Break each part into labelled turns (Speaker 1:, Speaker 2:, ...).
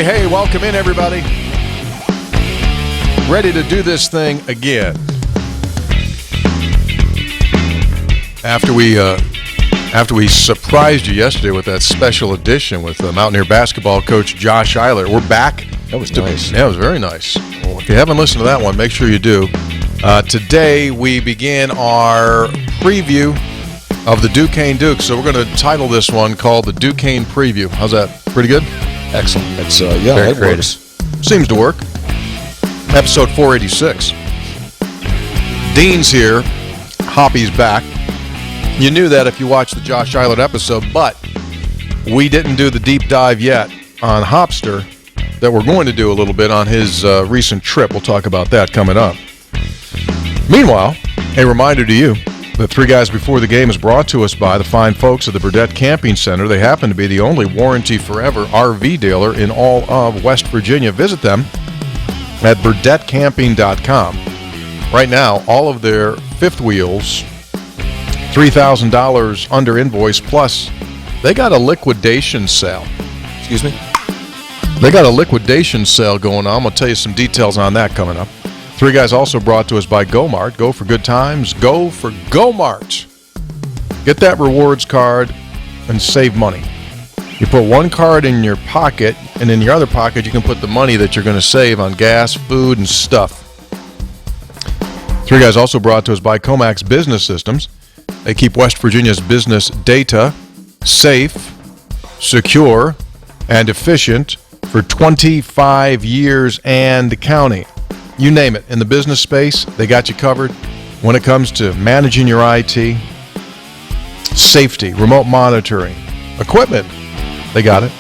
Speaker 1: Hey, welcome in, everybody. Ready to do this thing again. After we surprised you yesterday with that special edition with Mountaineer basketball coach Josh Eiler, we're back.
Speaker 2: That was nice.
Speaker 1: Yeah, it was very nice. Well, if you haven't listened to that one, make sure you do. Today we begin our preview of the Duquesne Dukes. So we're going to title this one called the Duquesne Preview. How's that? Pretty good?
Speaker 2: Excellent. It's
Speaker 1: very creative. Seems to work. Episode 486. Dean's here. Hoppy's back. You knew that if you watched the Josh Eiler episode, but we didn't do the deep dive yet on Hopster that we're going to do a little bit on his recent trip. We'll talk about that coming up. Meanwhile, a reminder to you that Three Guys Before the Game is brought to us by the fine folks at the Burdett Camping Center. They happen to be the only warranty forever RV dealer in all of West Virginia. Visit them at burdettcamping.com. Right now, all of their fifth wheels, $3,000 under invoice, plus they got a liquidation sale.
Speaker 2: Excuse me?
Speaker 1: They got a liquidation sale going on. I'm going to tell you some details on that coming up. Three Guys also brought to us by GoMart. Go for good times. Go for GoMart. Get that rewards card and save money. You put one card in your pocket, and in your other pocket, you can put the money that you're going to save on gas, food, and stuff. Three Guys also brought to us by Comax Business Systems. They keep West Virginia's business data safe, secure, and efficient for 25 years and counting. You name it. In the business space, they got you covered. When it comes to managing your IT, safety, remote monitoring, equipment, they got it.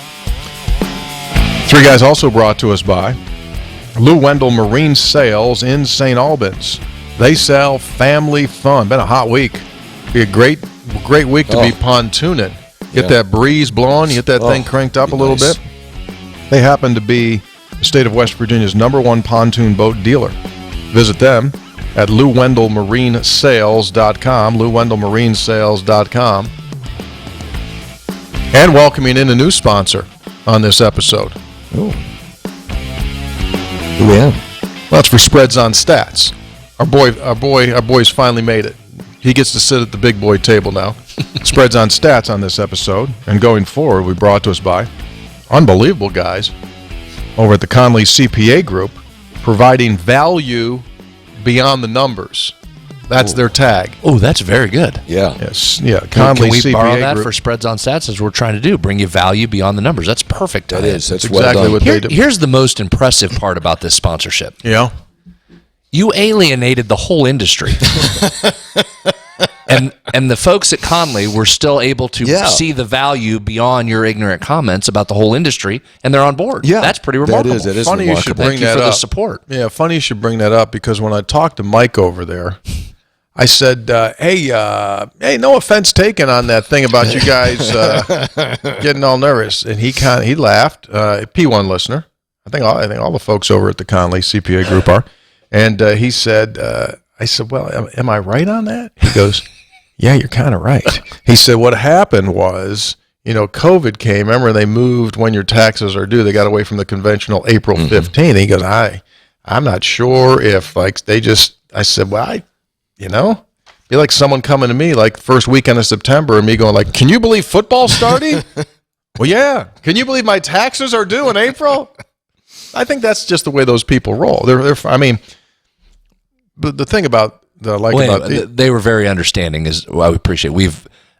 Speaker 1: Three Guys also brought to us by Lou Wendell Marine Sales in St. Albans. They sell family fun. Been a hot week. Be a great week to be pontooning. Get that breeze blowing, get that thing cranked up a little bit. They happen to be the state of West Virginia's #1 pontoon boat dealer. Visit them at LouWendellMarineSales.com, LouWendellMarineSales.com. And welcoming in a new sponsor on this episode.
Speaker 2: Oh. Who we have?
Speaker 1: Well, that's for Spreads on Stats. Our boy's finally made it. He gets to sit at the big boy table now. Spreads on Stats on this episode. And going forward, we brought to us by unbelievable guys over at the Conley CPA Group, providing value beyond the numbers. That's their tag.
Speaker 3: Oh, that's very good.
Speaker 2: Yeah.
Speaker 1: Yes. Yeah. Conley
Speaker 3: Can we
Speaker 1: CPA
Speaker 3: borrow that
Speaker 1: Group
Speaker 3: for Spreads on Stats, as we're trying to do? Bring you value beyond the numbers. That's perfect.
Speaker 2: That is. That's
Speaker 1: exactly
Speaker 2: well
Speaker 1: what they do.
Speaker 3: Here's the most impressive part about this sponsorship.
Speaker 1: Yeah.
Speaker 3: You alienated the whole industry. And the folks at Conley were still able to see the value beyond your ignorant comments about the whole industry, and they're on board.
Speaker 2: Yeah.
Speaker 3: That's pretty remarkable.
Speaker 2: That is
Speaker 1: Funny
Speaker 2: remarkable.
Speaker 1: you should bring
Speaker 3: Thank you
Speaker 1: that
Speaker 3: for
Speaker 1: up.
Speaker 3: the support.
Speaker 1: Yeah, funny you should bring that up, because when I talked to Mike over there, I said, hey, no offense taken on that thing about you guys getting all nervous. And he laughed. P1 listener. I think all the folks over at the Conley CPA Group are. And he said, I said, well, am I right on that? He goes, yeah, you're kind of right. He said, what happened was, COVID came. Remember, they moved when your taxes are due. They got away from the conventional April 15th. He goes, I'm not sure if, I said, well, be like someone coming to me like first weekend of September and me going like, can you believe football's starting? Well, yeah. Can you believe my taxes are due in April? I think that's just the way those people roll. But the thing about
Speaker 3: they were very understanding, is what I appreciate.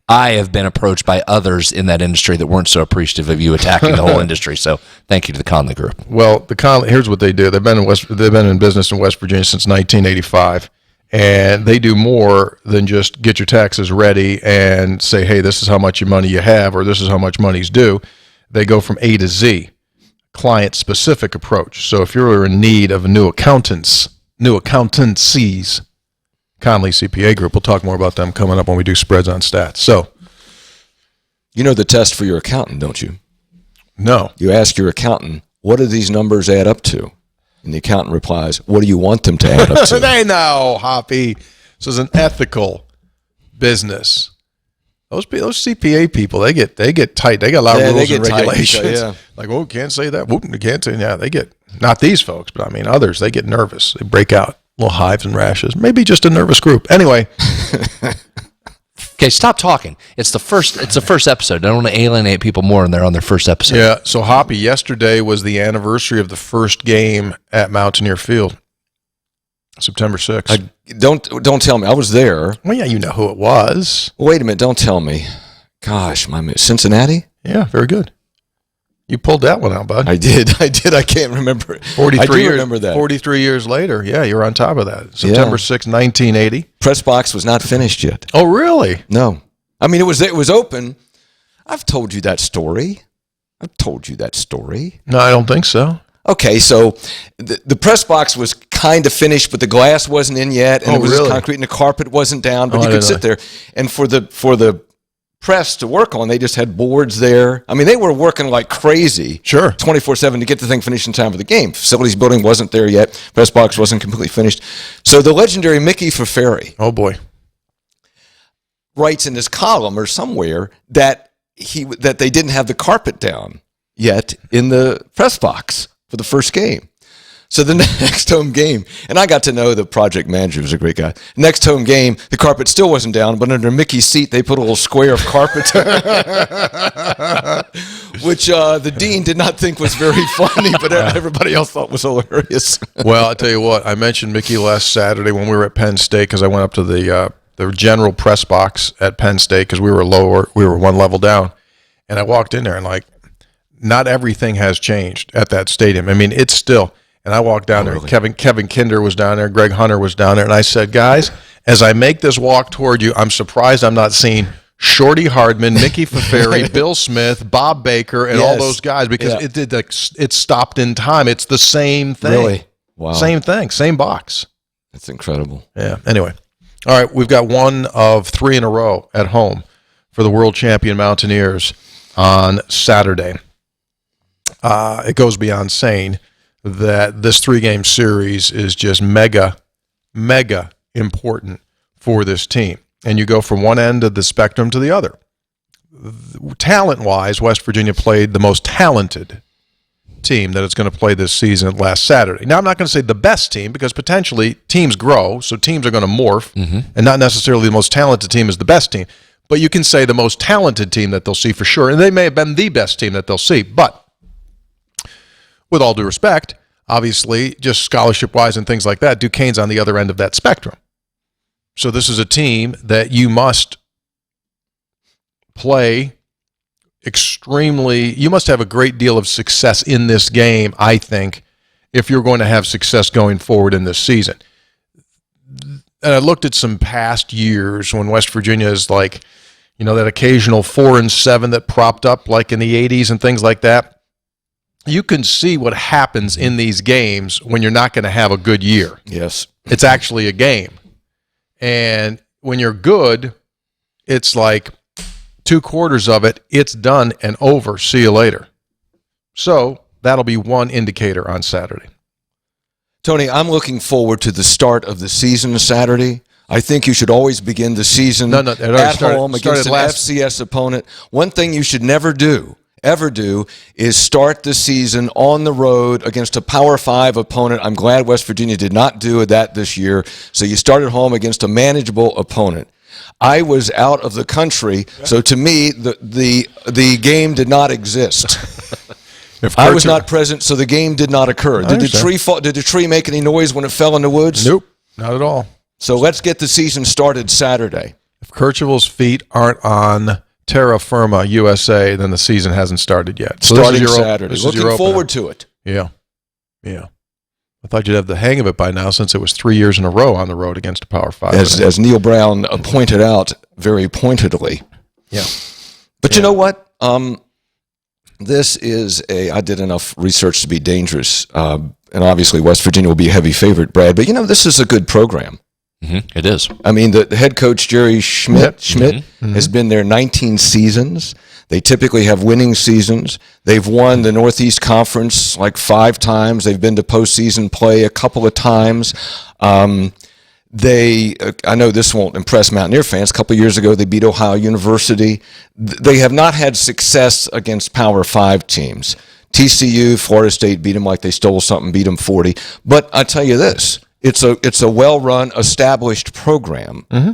Speaker 3: I have been approached by others in that industry that weren't so appreciative of you attacking the whole industry. So thank you to the Conley Group.
Speaker 1: Well, here's what they do. They've been in business in West Virginia since 1985, and they do more than just get your taxes ready and say, hey, this is how much money you have, or this is how much money's due. They go from A to Z, client-specific approach. So if you're in need of new accountancies, Conley CPA Group. We'll talk more about them coming up when we do Spreads on Stats. So,
Speaker 2: you know the test for your accountant, don't you?
Speaker 1: No.
Speaker 2: You ask your accountant, what do these numbers add up to? And the accountant replies, what do you want them to add up to?
Speaker 1: They know, Hoppy. This is an ethical business. Those CPA people, they get tight. They got a lot of rules and regulations.
Speaker 2: Tight,
Speaker 1: Like, oh, can't say that. Whoop, can't say. Yeah, they get, not these folks, but I mean others. They get nervous. They break out little hives and rashes. Maybe just a nervous group. Anyway.
Speaker 3: Okay, stop talking. It's the first episode. I don't want to alienate people more when they're on their first episode.
Speaker 1: Yeah. So Hoppy, yesterday was the anniversary of the first game at Mountaineer Field. September 6th.
Speaker 2: Don't tell me. I was there.
Speaker 1: Well, yeah, you know who it was.
Speaker 2: Wait a minute. Don't tell me. Gosh, Cincinnati?
Speaker 1: Yeah, very good. You pulled that one out, bud.
Speaker 2: I did. I can't remember it.
Speaker 1: 43 years,
Speaker 2: remember that.
Speaker 1: 43 years later. Yeah, you were on top of that. September 6th, 1980.
Speaker 2: Press box was not finished yet.
Speaker 1: Oh, really?
Speaker 2: No. I mean, it was open. I've told you that story.
Speaker 1: No, I don't think so.
Speaker 2: Okay, so the press box was kind of finished, but the glass wasn't in yet, and it was
Speaker 1: really?
Speaker 2: concrete, and the carpet wasn't down, but you could sit there. And for the press to work on, they just had boards there. I mean, they were working like crazy.
Speaker 1: Sure.
Speaker 2: 24/7 to get the thing finished in time for the game. Facilities building wasn't there yet. Press box wasn't completely finished. So the legendary Mickey Faferi
Speaker 1: Oh, boy.
Speaker 2: writes in his column or somewhere that they didn't have the carpet down yet in the press box for the first game. So the next home game, and I got to know the project manager, who was a great guy. Next home game, the carpet still wasn't down, but under Mickey's seat, they put a little square of carpet, which the dean did not think was very funny, but everybody else thought was hilarious.
Speaker 1: Well, I tell you what, I mentioned Mickey last Saturday when we were at Penn State because I went up to the general press box at Penn State because we were one level down, and I walked in there and not everything has changed at that stadium. I mean, it's still. And I walked down there.
Speaker 2: Really?
Speaker 1: Kevin Kinder was down there. Greg Hunter was down there. And I said, guys, as I make this walk toward you, I'm surprised I'm not seeing Shorty Hardman, Mickey Faferi, Bill Smith, Bob Baker, and all those guys because it stopped in time. It's the same thing.
Speaker 2: Really? Wow.
Speaker 1: Same thing. Same box.
Speaker 2: That's incredible.
Speaker 1: Yeah. Anyway. All right. We've got one of 3 in a row at home for the world champion Mountaineers on Saturday. It goes beyond saying that this 3-game series is just mega important for this team. And you go from one end of the spectrum to the other. Talent-wise, West Virginia played the most talented team that it's going to play this season last Saturday. Now, I'm not going to say the best team because potentially teams grow, so teams are going to morph, and not necessarily the most talented team is the best team. But you can say the most talented team that they'll see for sure, and they may have been the best team that they'll see. But with all due respect, obviously, just scholarship-wise and things like that, Duquesne's on the other end of that spectrum. So this is a team that you must play you must have a great deal of success in this game, I think, if you're going to have success going forward in this season. And I looked at some past years when West Virginia is that occasional 4-7 that propped up like in the 80s and things like that. You can see what happens in these games when you're not going to have a good year.
Speaker 2: Yes.
Speaker 1: It's actually a game. And when you're good, it's like 2/4 of it, it's done and over. See you later. So that'll be one indicator on Saturday.
Speaker 2: Tony, I'm looking forward to the start of the season Saturday. I think you should always begin the season at home against an FCS opponent. One thing you should never do is start the season on the road against a Power 5 opponent. I'm glad West Virginia did not do that this year. So you started home against a manageable opponent. I was out of the country, so to me, the game did not exist. I was not present, so the game did not occur. Did the tree make any noise when it fell in the woods?
Speaker 1: Nope, not at all.
Speaker 2: So let's get the season started Saturday.
Speaker 1: If Kirchhoff's feet aren't on terra firma USA, then the season hasn't started yet. So
Speaker 2: starting Saturday. Looking forward to it.
Speaker 1: Yeah. I thought you'd have the hang of it by now since it was 3 years in a row on the road against a Power 5.
Speaker 2: As Neil Brown pointed out very pointedly.
Speaker 1: Yeah.
Speaker 2: But you know what? I did enough research to be dangerous. And obviously West Virginia will be a heavy favorite, Brad. But, this is a good program.
Speaker 3: Mm-hmm. It is.
Speaker 2: I mean, the head coach, Jerry Schmidt, has been there 19 seasons. They typically have winning seasons. They've won the Northeast Conference like 5 times. They've been to postseason play a couple of times. I know this won't impress Mountaineer fans. A couple of years ago, they beat Ohio University. They have not had success against Power 5 teams. TCU, Florida State beat them like they stole something, beat them 40. But I tell you this, it's a well-run, established program. Mm-hmm.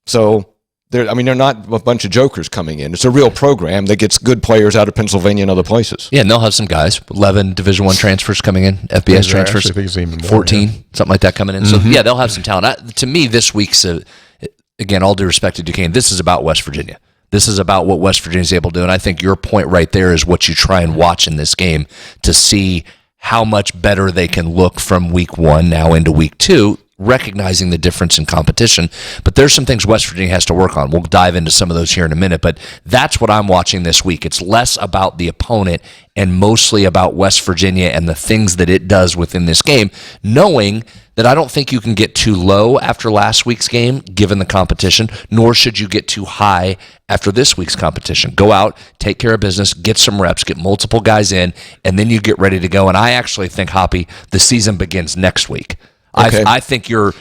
Speaker 2: So they're not a bunch of jokers coming in. It's a real program that gets good players out of Pennsylvania and other places.
Speaker 3: Yeah, and they'll have some guys. 11 Division I transfers coming in, FBS transfers.
Speaker 1: I think it's even more,
Speaker 3: 14, something like that coming in. Mm-hmm. So, yeah, they'll have some talent. To me, this week's, again, all due respect to Duquesne, this is about West Virginia. This is about what West Virginia is able to do, and I think your point right there is what you try and watch in this game to see how much better they can look from week 1 now into week 2, recognizing the difference in competition. But there's some things West Virginia has to work on. We'll dive into some of those here in a minute, but that's what I'm watching this week. It's less about the opponent and mostly about West Virginia and the things that it does within this game, knowing that I don't think you can get too low after last week's game, given the competition, nor should you get too high after this week's competition. Go out, take care of business, get some reps, get multiple guys in, and then you get ready to go. And I actually think, Hoppy, the season begins next week. Okay. I think you're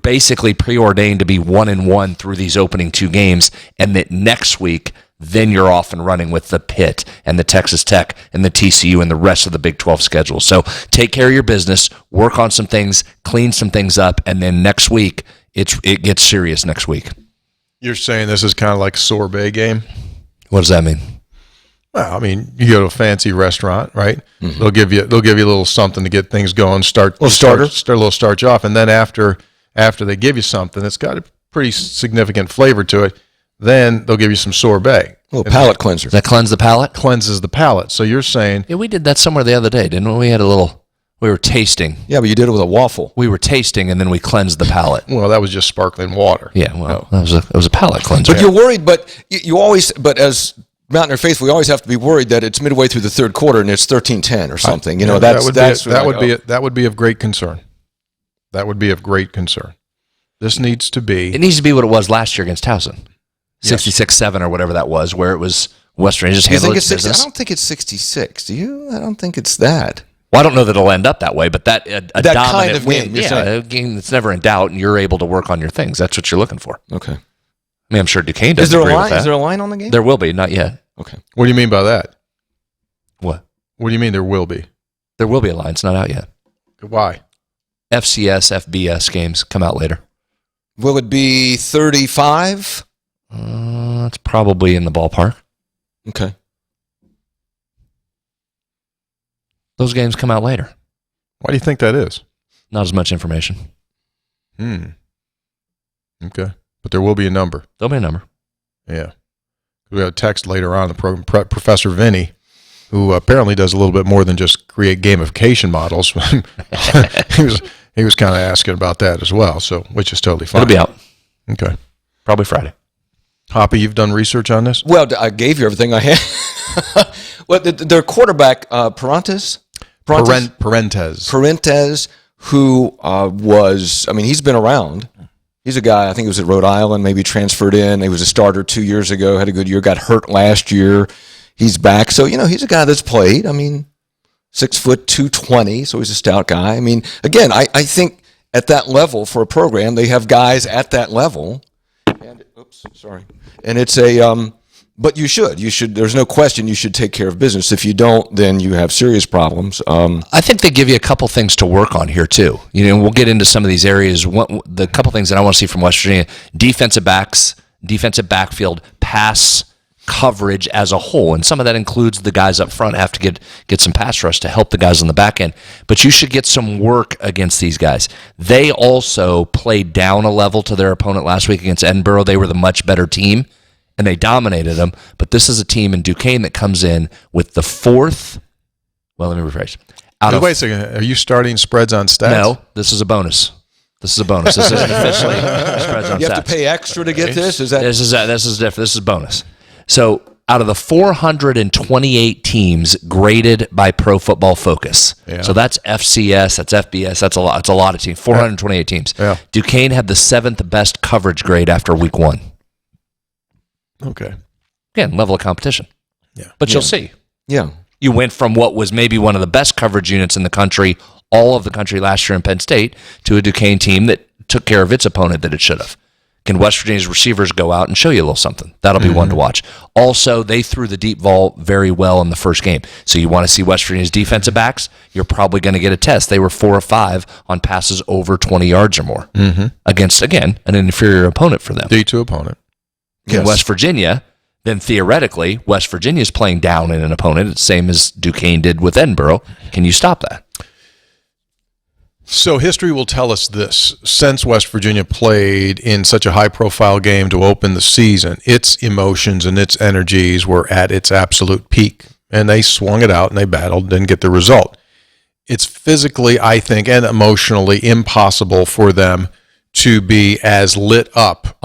Speaker 3: basically preordained to be 1-1 through these opening 2 games, and that next week, then you're off and running with the Pitt and the Texas Tech and the TCU and the rest of the Big 12 schedule. So take care of your business, work on some things, clean some things up, and then next week, it gets serious next week.
Speaker 1: You're saying this is kind of like a sorbet game?
Speaker 3: What does that mean?
Speaker 1: Well, I mean, you go to a fancy restaurant, right? Mm-hmm. They'll give you a little something to get things going, start a little start you off, and then after they give you something that's got a pretty significant flavor to it, then they'll give you some sorbet.
Speaker 2: A little palate cleanser.
Speaker 3: Does that cleanse the palate?
Speaker 1: Cleanses the palate. So you're saying...
Speaker 3: Yeah, we did that somewhere the other day, didn't we? We were tasting.
Speaker 2: Yeah, but you did it with a waffle.
Speaker 3: We were tasting, and then we cleansed the palate.
Speaker 1: Well, that was just sparkling water.
Speaker 3: Yeah, well, it was a palate cleanser.
Speaker 2: But you're worried, but you always... But as Mountaineer faithful, we always have to be worried that it's midway through the third quarter and it's 13-10 or something.
Speaker 1: That would be of great concern. That would be of great concern. This needs to be...
Speaker 3: It needs to be what it was last year against Towson. 66-7 or whatever that was, where it was West Virginia just handled its business.
Speaker 2: I don't think it's 66. Do you? I don't think it's that.
Speaker 3: Well, I don't know that it'll end up that way, but that dominant
Speaker 2: kind of win,
Speaker 3: a game that's never in doubt, and you're able to work on your things. That's what you're looking for.
Speaker 2: Okay.
Speaker 3: I mean, I'm sure Duquesne doesn't agree with that.
Speaker 2: Is there a line on the game?
Speaker 3: There will be, not yet.
Speaker 2: Okay.
Speaker 1: What do you mean by that?
Speaker 3: What?
Speaker 1: What do you mean there will be?
Speaker 3: There will be a line. It's not out yet.
Speaker 1: Why?
Speaker 3: FCS, FBS games come out later.
Speaker 2: Will it be 35?
Speaker 3: It's probably in the ballpark.
Speaker 2: Okay.
Speaker 3: Those games come out later.
Speaker 1: Why do you think that is?
Speaker 3: Not as much information.
Speaker 1: Okay. But there will be a number.
Speaker 3: There'll be a number.
Speaker 1: Yeah. We have a text later on in the program. Professor Vinny, who apparently does a little bit more than just create gamification models. he was kind of asking about that as well, so which is totally fine.
Speaker 3: It'll be out.
Speaker 1: Okay.
Speaker 3: Probably Friday.
Speaker 1: Hoppy, you've done research on this?
Speaker 2: Well, I gave you everything I had. Well, their quarterback, Parentes, who he's been around. He's a guy, I think he was at Rhode Island, maybe transferred in. He was a starter 2 years ago, had a good year, got hurt last year. He's back. So, he's a guy that's played. 6 foot 220, so he's a stout guy. Again, I think at that level for a program, they have guys at that level. And it's but you should. There's no question you should take care of business. If you don't, then you have serious problems.
Speaker 3: I think they give you a couple things to work on here, too. We'll get into some of these areas. The couple things that I want to see from West Virginia, defensive backs, defensive backfield, pass coverage as a whole. And some of that includes the guys up front have to get some pass rush to help the guys on the back end. But you should get some work against these guys. They also played down a level to their opponent last week against Edinburgh. They were the much better team, and they dominated them. But this is a team in Duquesne that comes in with the fourth. Well, let me rephrase.
Speaker 1: Wait a second. Are you starting spreads on stats?
Speaker 3: No, this is a bonus. This isn't officially spreads on stats.
Speaker 2: You have to pay extra to get this?
Speaker 3: This is different. This is bonus. So out of the 428 teams graded by Pro Football Focus, so that's FCS, that's FBS, that's a lot. It's a lot of teams. 428 teams.
Speaker 1: Yeah.
Speaker 3: Duquesne had the 7th best coverage grade after week 1.
Speaker 1: Okay.
Speaker 3: Again, level of competition.
Speaker 1: Yeah.
Speaker 3: But you'll see.
Speaker 2: Yeah.
Speaker 3: You went from what was maybe one of the best coverage units in the country, all of the country last year in Penn State, to a Duquesne team that took care of its opponent that it should have? Can West Virginia's receivers go out and show you a little something? That'll be one to watch. Also, they threw the deep ball very well in the first game. So you want to see West Virginia's defensive backs? You're probably going to get a test. They were 4 of 5 on passes over 20 yards or more against, again, an inferior opponent for them.
Speaker 1: D2 opponent.
Speaker 3: In West Virginia, then theoretically, West Virginia's playing down in an opponent, the same as Duquesne did with Edinburgh. Can you stop that?
Speaker 1: So history will tell us this. Since West Virginia played in such a high-profile game to open the season, its emotions and its energies were at its absolute peak. And they swung it out and they battled, didn't get the result. It's physically, I think, and emotionally impossible for them to be as lit up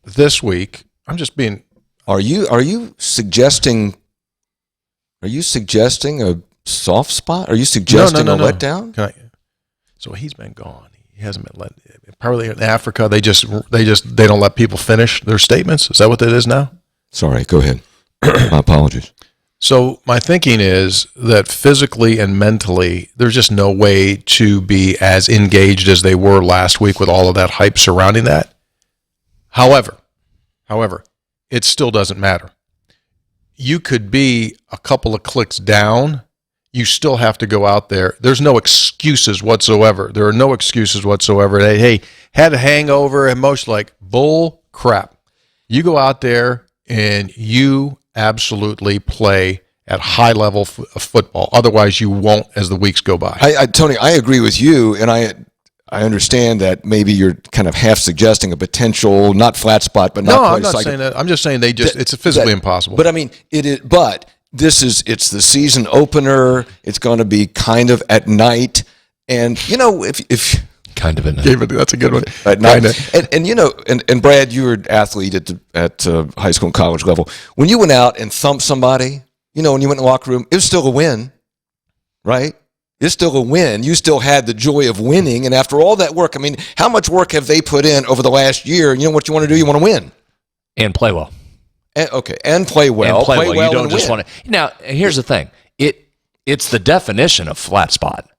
Speaker 1: this week. I'm just being...
Speaker 2: Are you suggesting a soft spot? Are you suggesting a letdown?
Speaker 1: So he's been gone. He hasn't been let. Probably in Africa, they don't let people finish their statements. Is that what that is now?
Speaker 2: Sorry, go ahead. My apologies.
Speaker 1: So my thinking is that physically and mentally, there's just no way to be as engaged as they were last week with all of that hype surrounding that. However, it still doesn't matter. You could be a couple of clicks down. You still have to go out there. There's no excuses whatsoever. There are no excuses whatsoever. Hey, had a hangover, emotion, like bull crap. You go out there and you absolutely play at high level of football. Otherwise, you won't as the weeks go by.
Speaker 2: Tony, I agree with you, and I understand that maybe you're kind of half suggesting a potential, not flat spot, but not quite.
Speaker 1: No, I'm not saying that. I'm just saying it's physically impossible.
Speaker 2: But I mean, it is. But it's the season opener. It's going to be kind of at night, and if
Speaker 3: kind of at night.
Speaker 1: That's a good one.
Speaker 2: At night, and Brad, you were an athlete at high school and college level. When you went out and thumped somebody, when you went in the locker room, it was still a win, right? It's still a win. You still had the joy of winning, and after all that work, I mean, how much work have they put in over the last year? You know what you want to do? You want to win
Speaker 3: and play well.
Speaker 2: And play well.
Speaker 3: And play well. You don't just want to. Now, here's the thing. It's the definition of flat spot.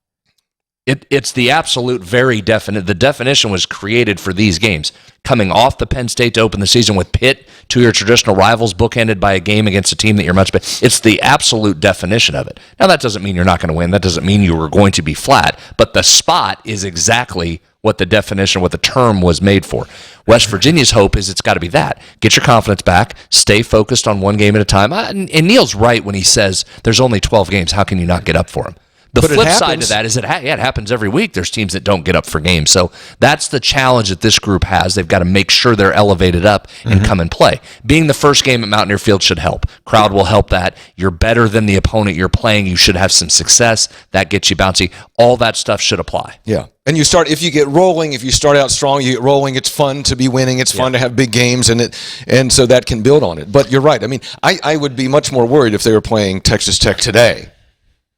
Speaker 3: It's the absolute very definite. The definition was created for these games. Coming off the Penn State to open the season with Pitt, to your traditional rivals, bookended by a game against a team that you're much better. It's the absolute definition of it. Now, that doesn't mean you're not going to win. That doesn't mean you were going to be flat. But the spot is exactly what the definition, what the term was made for. West Virginia's hope is it's got to be that. Get your confidence back. Stay focused on one game at a time. And Neil's right when he says there's only 12 games. How can you not get up for them? The flip side of that is it happens every week. There's teams that don't get up for games. So that's the challenge that this group has. They've got to make sure they're elevated up and come and play. Being the first game at Mountaineer Field should help. Crowd will help that. You're better than the opponent you're playing. You should have some success. That gets you bouncy. All that stuff should apply.
Speaker 2: Yeah. And if you get rolling, if you start out strong, you get rolling, it's fun to be winning. It's fun to have big games, and so that can build on it. But you're right. I mean, I would be much more worried if they were playing Texas Tech today.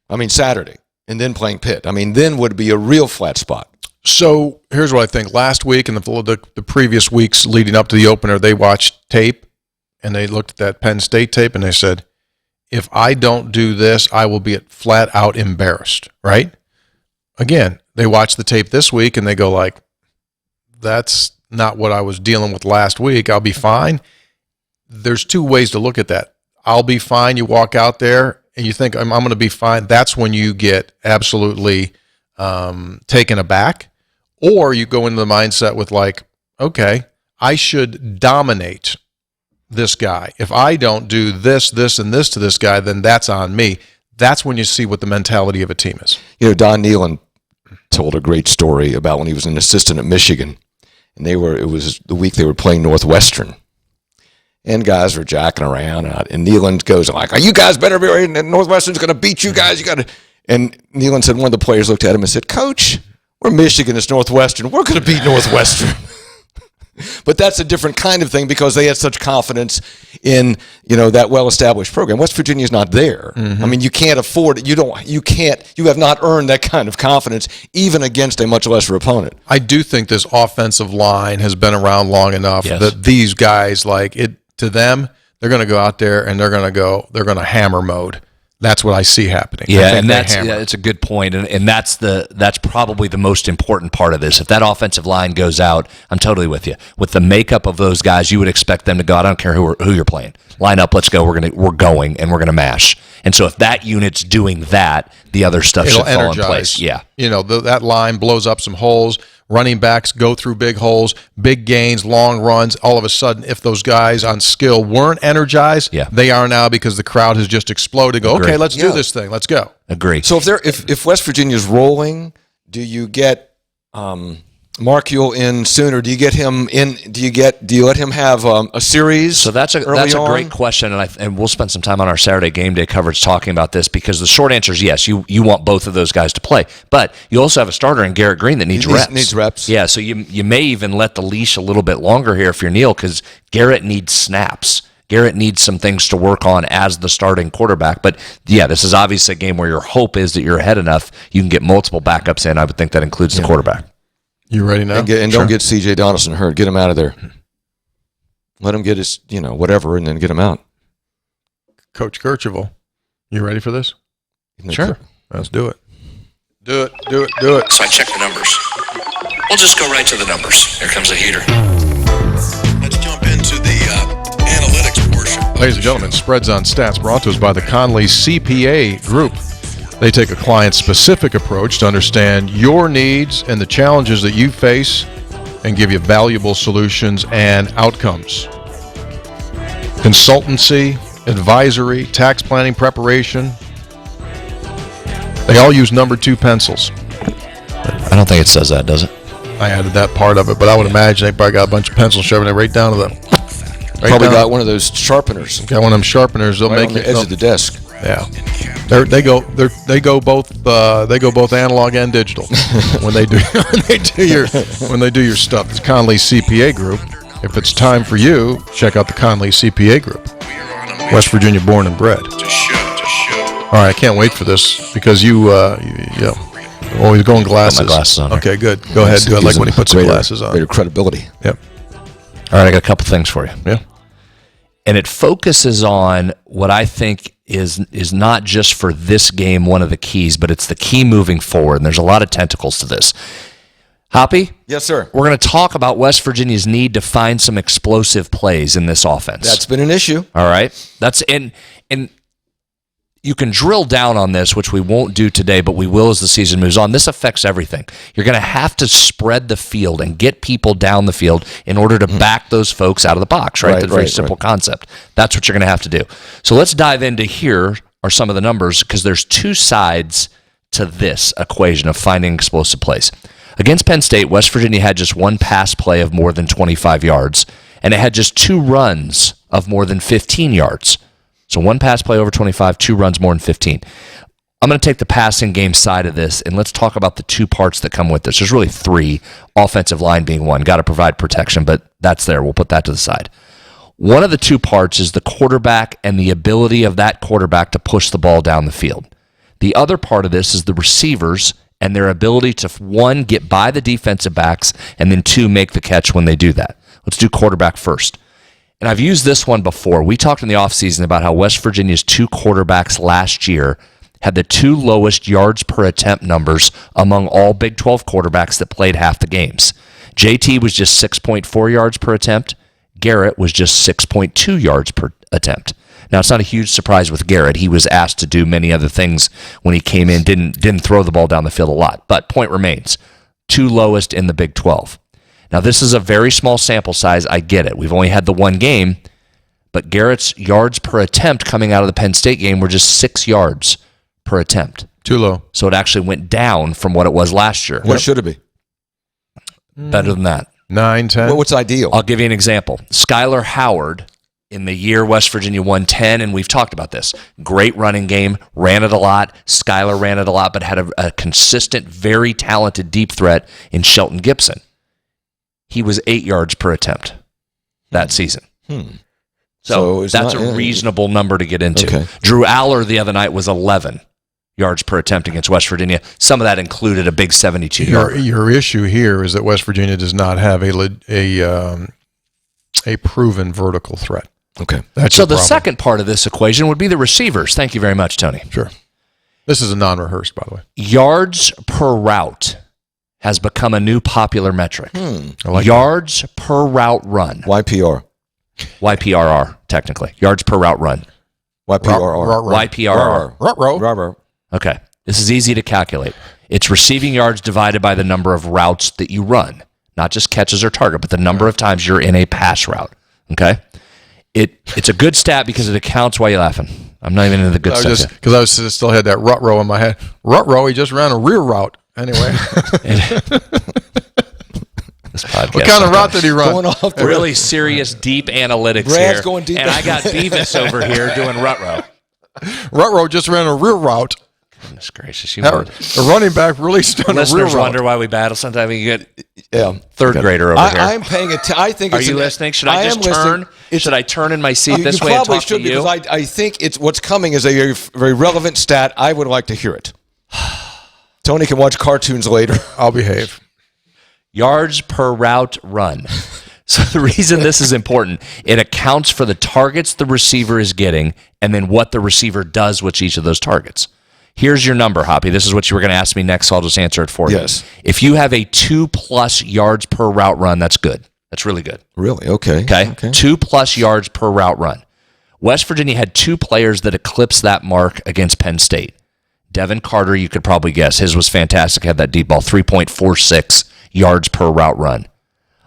Speaker 2: I mean, Saturday. And then playing Pitt. I mean, then would be a real flat spot.
Speaker 1: So here's what I think. Last week and the previous weeks leading up to the opener, they watched tape, and they looked at that Penn State tape, and they said, if I don't do this, I will be flat out embarrassed, right? Again, they watch the tape this week, and they go like, that's not what I was dealing with last week. I'll be fine. There's two ways to look at that. I'll be fine. You walk out there, and you think, I'm going to be fine, that's when you get absolutely taken aback. Or you go into the mindset with like, okay, I should dominate this guy. If I don't do this, this, and this to this guy, then that's on me. That's when you see what the mentality of a team is.
Speaker 2: Don Nealon told a great story about when he was an assistant at Michigan, and it was the week they were playing Northwestern. And guys were jacking around, and Nealon goes like, "You guys better be ready, and Northwestern's going to beat you guys. You got to." And Nealon said, one of the players looked at him and said, "Coach, we're Michigan, it's Northwestern. We're going to beat Northwestern." But that's a different kind of thing because they had such confidence in that well-established program. West Virginia's not there. I mean, you can't afford it. You have not earned that kind of confidence even against a much lesser opponent.
Speaker 1: I do think this offensive line has been around long enough that these guys, like it. To them, they're going to go out there and they're going to hammer mode. That's what I see happening.
Speaker 3: Yeah, and it's a good point, and that's probably the most important part of this. If that offensive line goes out, I'm totally with you. With the makeup of those guys, you would expect them to go. I don't care who you're playing. Line up, let's go. We're going, and we're gonna mash. And so if that unit's doing that, the other stuff should fall in place. Yeah,
Speaker 1: that line blows up some holes. Running backs go through big holes, big gains, long runs. All of a sudden, if those guys on skill weren't energized, they are now because the crowd has just exploded. Go, okay, let's do this thing. Let's go.
Speaker 3: Agree.
Speaker 2: So if West Virginia's rolling, do you get Markiel in sooner? Do you get him in? Do you let him have a series?
Speaker 3: So that's a great question, and we'll spend some time on our Saturday game day coverage talking about this, because the short answer is yes. You want both of those guys to play, but you also have a starter in Garrett Green that needs reps.
Speaker 2: Needs reps.
Speaker 3: Yeah, so you may even let the leash a little bit longer here if you're Neal, because Garrett needs snaps. Garrett needs some things to work on as the starting quarterback. But, yeah, this is obviously a game where your hope is that you're ahead enough you can get multiple backups in. I would think that includes the quarterback.
Speaker 1: You ready now?
Speaker 2: And don't get C.J. Donaldson hurt. Get him out of there. Let him get his, whatever, and then get him out.
Speaker 1: Coach Kirchhoff, you ready for this?
Speaker 3: Sure.
Speaker 1: Let's do it. Do it.
Speaker 4: So I check the numbers. We'll just go right to the numbers. Here comes a heater. Let's jump into the analytics portion.
Speaker 1: Ladies and gentlemen, Spreads on Stats brought to us by the Conley CPA Group. They take a client-specific approach to understand your needs and the challenges that you face and give you valuable solutions and outcomes. Consultancy, advisory, tax planning preparation. They all use number 2 pencils.
Speaker 3: I don't think it says that, does it?
Speaker 1: I added that part of it, but I would imagine they probably got a bunch of pencils shoving it right down to them.
Speaker 2: Probably got one of those sharpeners.
Speaker 1: Got one of them sharpeners. They'll make
Speaker 2: on the edge of the desk.
Speaker 1: Yeah, they go both analog and digital when they do your stuff. It's Conley CPA Group. If it's time for you, check out the Conley CPA Group. West Virginia born and bred. All right, I can't wait for this because you always going glasses.
Speaker 3: Got my glasses on.
Speaker 1: Okay, good. Go ahead. I like when he puts his glasses on.
Speaker 2: Greater credibility.
Speaker 1: Yep.
Speaker 3: All right, I got a couple things for you.
Speaker 1: Yeah.
Speaker 3: And it focuses on what I think is not just for this game one of the keys, but it's the key moving forward. And there's a lot of tentacles to this. Hoppy?
Speaker 2: Yes, sir.
Speaker 3: We're going to talk about West Virginia's need to find some explosive plays in this offense.
Speaker 2: That's been an issue.
Speaker 3: All right. And you can drill down on this, which we won't do today, but we will as the season moves on. This affects everything. You're going to have to spread the field and get people down the field in order to back those folks out of the box, right? That's a very simple concept. That's what you're going to have to do. So let's dive into here are some of the numbers, because there's 2 sides to this equation of finding explosive plays. Against Penn State, West Virginia had just 1 pass play of more than 25 yards, and it had just 2 runs of more than 15 yards. So 1 pass play over 25, 2 runs more than 15. I'm going to take the passing game side of this, and let's talk about the 2 parts that come with this. There's really 3, offensive line being one. Got to provide protection, but that's there. We'll put that to the side. One of the 2 parts is the quarterback and the ability of that quarterback to push the ball down the field. The other part of this is the receivers and their ability to, 1, get by the defensive backs, and then 2, make the catch when they do that. Let's do quarterback first. And I've used this one before. We talked in the offseason about how West Virginia's 2 quarterbacks last year had the 2 lowest yards per attempt numbers among all Big 12 quarterbacks that played half the games. JT was just 6.4 yards per attempt. Garrett was just 6.2 yards per attempt. Now, it's not a huge surprise with Garrett. He was asked to do many other things when he came in, didn't throw the ball down the field a lot. But point remains, 2 lowest in the Big 12. Now, this is a very small sample size. I get it. We've only had the 1 game, but Garrett's yards per attempt coming out of the Penn State game were just 6 yards per attempt.
Speaker 1: Too low.
Speaker 3: So it actually went down from what it was last year.
Speaker 2: What should it be?
Speaker 3: Better than that.
Speaker 1: 9, 10.
Speaker 2: Well, what's ideal?
Speaker 3: I'll give you an example. Skylar Howard, in the year West Virginia won 10, and we've talked about this. Great running game, ran it a lot. Skylar ran it a lot, but had a consistent, very talented deep threat in Shelton Gibson. He was 8 yards per attempt that season. So that's a reasonable number to get into.
Speaker 2: Okay.
Speaker 3: Drew Aller the other night was 11 yards per attempt against West Virginia. Some of that included a big 72-yard.
Speaker 1: Your issue here is that West Virginia does not have a proven vertical threat.
Speaker 2: Okay.
Speaker 3: So the second part of this equation would be the receivers. Thank you very much, Tony.
Speaker 1: Sure. This is a non-rehearsed, by the way.
Speaker 3: Yards per route has become a new popular metric.
Speaker 1: Like
Speaker 3: yards per route run.
Speaker 2: YPR.
Speaker 3: YPRR, technically. Yards per route run.
Speaker 2: YPRR.
Speaker 3: YPRR. Okay. This is easy to calculate. It's receiving yards divided by the number of routes that you run. Not just catches or target, but the number of times you're in a pass route. Okay? It's a good stat because it accounts. Why are you laughing? I'm not even into the good stuff.
Speaker 1: Because I still had that rut row in my head. Rut row, he just ran a rear route. Anyway.
Speaker 3: This podcast.
Speaker 1: What kind of route did he run?
Speaker 2: Going off the
Speaker 3: really serious, deep analytics
Speaker 2: Brad's
Speaker 3: here.
Speaker 2: Going deep.
Speaker 3: And I got Beavis over here doing rut row.
Speaker 1: Rut row just ran a rear route.
Speaker 3: Goodness gracious.
Speaker 1: The running back really stood a rear
Speaker 3: Listeners
Speaker 1: route.
Speaker 3: wonder why we battle. Sometimes you get third grader over here.
Speaker 2: I'm paying attention. I think.
Speaker 3: Are you listening? Should I just turn? Should I turn in my seat this way and talk to you?
Speaker 2: You probably should, because I think it's what's coming is a very relevant stat. I would like to hear it. Tony can watch cartoons later.
Speaker 1: I'll behave.
Speaker 3: Yards per route run. So the reason this is important, it accounts for the targets the receiver is getting and then what the receiver does with each of those targets. Here's your number, Hoppy. This is what you were going to ask me next, so I'll just answer it for you.
Speaker 2: Yes.
Speaker 3: If you have a 2+ yards per route run, that's good. That's really good.
Speaker 2: Really? Okay.
Speaker 3: Okay. 2+ yards per route run. West Virginia had 2 players that eclipsed that mark against Penn State. Devin Carter, you could probably guess. His was fantastic. Had that deep ball, 3.46 yards per route run.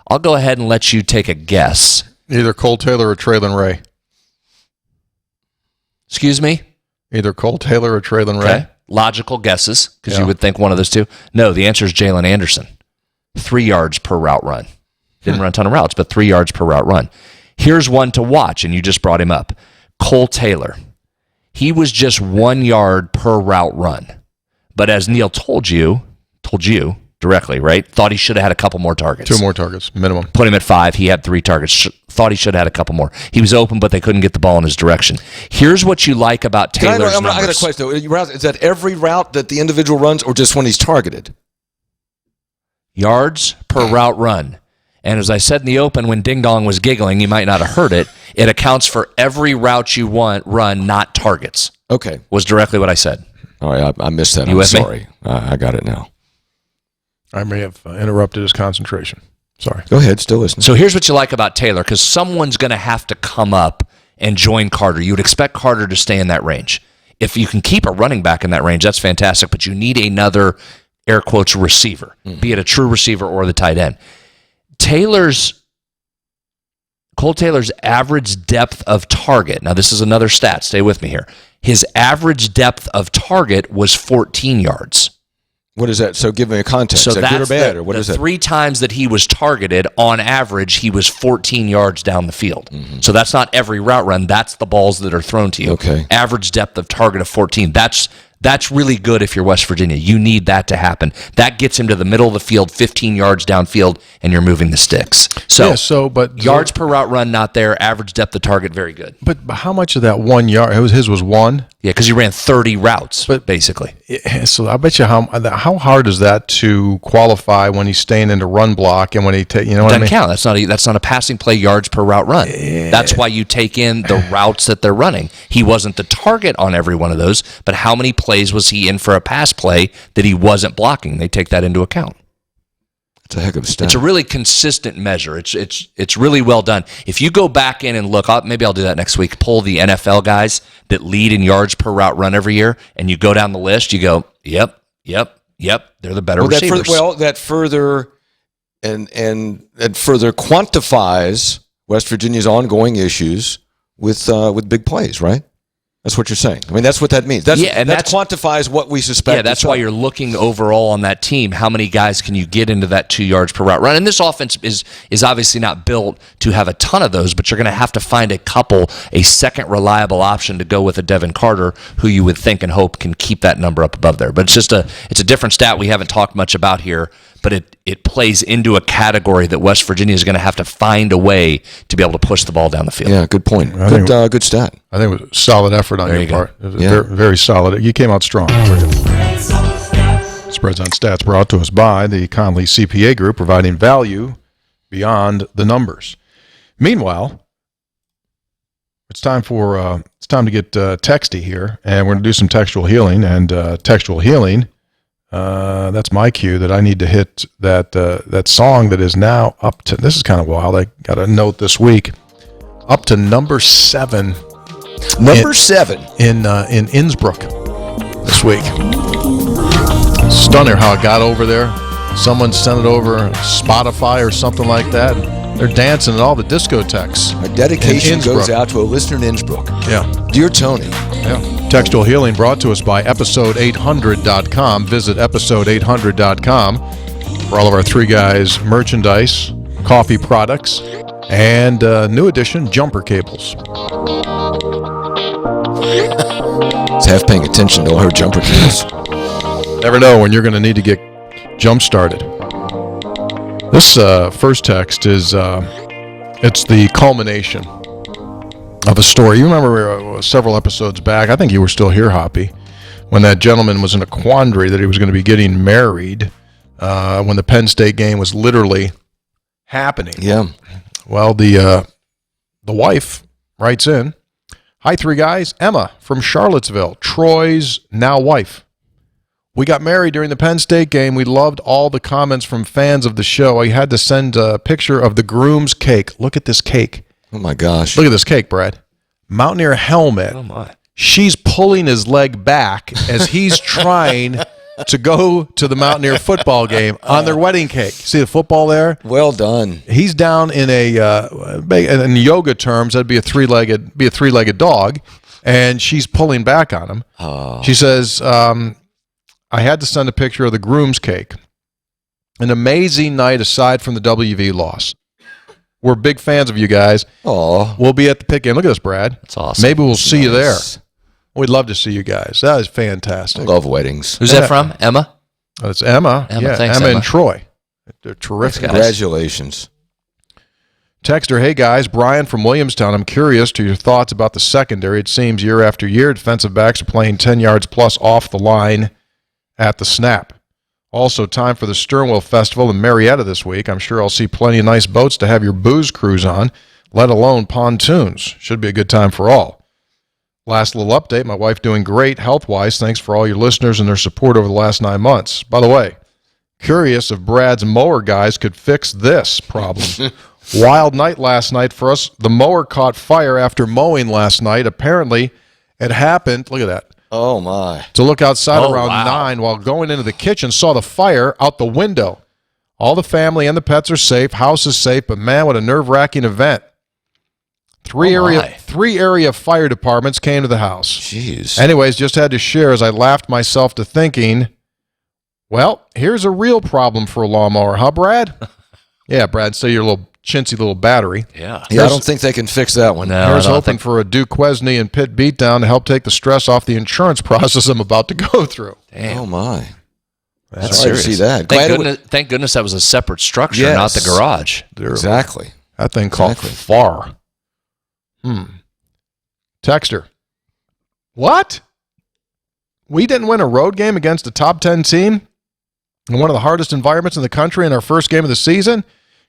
Speaker 3: I'll go ahead and let you take a guess.
Speaker 1: Either Cole Taylor or Traylon Ray.
Speaker 3: Excuse me?
Speaker 1: Either Cole Taylor or Traylon Ray.
Speaker 3: Okay. Logical guesses, because you would think one of those two. No, the answer is Jalen Anderson. 3 yards per route run. Didn't run a ton of routes, but 3 yards per route run. Here's one to watch, and you just brought him up. Cole Taylor. He was just 1 yard per route run. But as Neil told you directly, right? Thought he should have had a couple more targets.
Speaker 1: 2 more targets, minimum.
Speaker 3: Put him at 5. He had 3 targets. Thought he should have had a couple more. He was open, but they couldn't get the ball in his direction. Here's what you like about Taylor's numbers.
Speaker 2: I got a question, though. Is that every route that the individual runs or just when he's targeted?
Speaker 3: Yards per route run. And as I said in the open when Ding Dong was giggling, you might not have heard it, it accounts for every route you run, not targets.
Speaker 2: Okay.
Speaker 3: Was directly what I said.
Speaker 2: All right, I missed that. I'm sorry. I got it now.
Speaker 1: I may have interrupted his concentration. Sorry.
Speaker 2: Go ahead, still listening.
Speaker 3: So here's what you like about Taylor, because someone's going to have to come up and join Carter. You would expect Carter to stay in that range. If you can keep a running back in that range, that's fantastic, but you need another, air quotes, receiver, be it a true receiver or the tight end. Cole Taylor's average depth of target, now this is another stat, stay with me here. His average depth of target was 14 yards.
Speaker 2: What is that? So give me a context.
Speaker 3: So
Speaker 2: is that good or bad? Or what is that?
Speaker 3: 3 times that he was targeted, on average, he was 14 yards down the field. Mm-hmm. So that's not every route run. That's the balls that are thrown to you.
Speaker 2: Okay.
Speaker 3: Average depth of target of 14. That's really good if you're West Virginia. You need that to happen. That gets him to the middle of the field, 15 yards downfield, and you're moving the sticks. But yards per route run, not there. Average depth of target, very good.
Speaker 1: But how much of that 1 yard? His was 1?
Speaker 3: Yeah, because he ran 30 routes, basically.
Speaker 1: So I bet you how hard is that to qualify when he's staying into run block and when he what I mean?
Speaker 3: Doesn't count. That's not a passing play yards per route run. Yeah. That's why you take in the routes that they're running. He wasn't the target on every one of those, but how many plays was he in for a pass play that he wasn't blocking? They take that into account.
Speaker 2: It's a heck of a stat.
Speaker 3: It's a really consistent measure. It's really well done. If you go back in and look, maybe I'll do that next week, pull the NFL guys that lead in yards per route run every year, and you go down the list, you go, yep, they're the better receivers.
Speaker 2: That further quantifies West Virginia's ongoing issues with big plays, right? That's what you're saying. I mean, that's what that means. That quantifies what we suspect.
Speaker 3: Yeah, that's why you're looking overall on that team. How many guys can you get into that 2 yards per route run? And this offense is obviously not built to have a ton of those, but you're going to have to find a second reliable option to go with a Devin Carter, who you would think and hope can keep that number up above there. But it's a different stat we haven't talked much about here, but it plays into a category that West Virginia is going to have to find a way to be able to push the ball down the field.
Speaker 2: Yeah, good point. Good stat.
Speaker 1: I think it was a solid effort on your part. It was very, very solid. You came out strong. Spreads on Stats brought to us by the Conley CPA Group, providing value beyond the numbers. Meanwhile, It's time to get texty here, and we're going to do some textual healing. And textual healing, that's my cue that I need to hit that song that is now up to. This is kind of wild. I got a note this week, up to number 7.
Speaker 2: Number 7
Speaker 1: in Innsbruck this week. Stunning how it got over there. Someone sent it over Spotify or something like that. They're dancing at all the discotheques.
Speaker 2: A dedication goes out to a listener in Innsbruck.
Speaker 1: Yeah.
Speaker 2: Dear Tony.
Speaker 1: Yeah. Textual healing brought to us by episode800.com. Visit episode800.com for all of our Three Guys merchandise, coffee products, and new edition jumper cables.
Speaker 2: It's half paying attention to all her jumper cables.
Speaker 1: Never know when you're going to need to get jump started. This first text is it's the culmination of a story. You remember several episodes back, I think you were still here, Hoppy, when that gentleman was in a quandary that he was going to be getting married when the Penn State game was literally happening.
Speaker 2: Yeah.
Speaker 1: Well, the wife writes in, "Hi, Three Guys. Emma from Charlottesville, Troy's now wife. We got married during the Penn State game. We loved all the comments from fans of the show. I had to send a picture of the groom's cake. Look at this cake.
Speaker 2: Oh, my gosh.
Speaker 1: Look at this cake, Brad. Mountaineer helmet.
Speaker 3: Oh, my.
Speaker 1: She's pulling his leg back as he's trying to go to the Mountaineer football game on their wedding cake. See the football there?
Speaker 2: Well done.
Speaker 1: He's down in in yoga terms, that'd be a three-legged dog, and she's pulling back on him.
Speaker 2: Oh.
Speaker 1: She says, I had to send a picture of the groom's cake. An amazing night aside from the WV loss. We're big fans of you guys.
Speaker 2: Oh,
Speaker 1: We'll be at the Pitt game. Look at this, Brad.
Speaker 3: That's awesome.
Speaker 1: Maybe we'll see you there. We'd love to see you guys. That is fantastic.
Speaker 2: I love weddings.
Speaker 3: Who's that from? Emma?
Speaker 1: It's Emma.
Speaker 3: Emma, thanks,
Speaker 1: Emma
Speaker 3: Emma.
Speaker 1: and Troy. They're terrific.
Speaker 3: Guys.
Speaker 2: Congratulations.
Speaker 1: Texter, hey guys, Brian from Williamstown. I'm curious to your thoughts about the secondary. It seems year after year, defensive backs are playing 10 yards plus off the line at the snap. Also, time for the Sternwell Festival in Marietta this week. I'm sure I'll see plenty of nice boats to have your booze cruise on, let alone pontoons. Should be a good time for all. Last little update, my wife doing great health-wise. Thanks for all your listeners and their support over the last 9 months. By the way, curious if Brad's mower guys could fix this problem. Wild night last night for us. The mower caught fire after mowing last night. Apparently, it happened, look at that,
Speaker 2: Oh, my.
Speaker 1: to look outside around
Speaker 3: wow.
Speaker 1: 9 while going into the kitchen, saw the fire out the window. All the family and the pets are safe. House is safe, but man, what a nerve-wracking event. Three area fire departments came to the house.
Speaker 2: Jeez.
Speaker 1: Anyways, just had to share as I laughed myself to thinking, well, here's a real problem for a lawnmower, huh, Brad? Yeah, Brad, so your little chintzy little battery.
Speaker 3: Yeah.
Speaker 2: Yeah, I don't think they can fix that one.
Speaker 3: No,
Speaker 1: Here's
Speaker 3: I don't
Speaker 1: hoping
Speaker 3: think.
Speaker 1: for a Duquesne and Pitt beatdown to help take the stress off the insurance process I'm about to go through.
Speaker 3: Damn.
Speaker 2: Oh, my.
Speaker 1: That's
Speaker 2: Sorry to see that.
Speaker 3: Thank goodness that was a separate structure,
Speaker 2: Yes.
Speaker 3: not the garage.
Speaker 2: Exactly.
Speaker 1: That thing caught far. Texter. What? We didn't win a road game against a top 10 team in one of the hardest environments in the country in our first game of the season?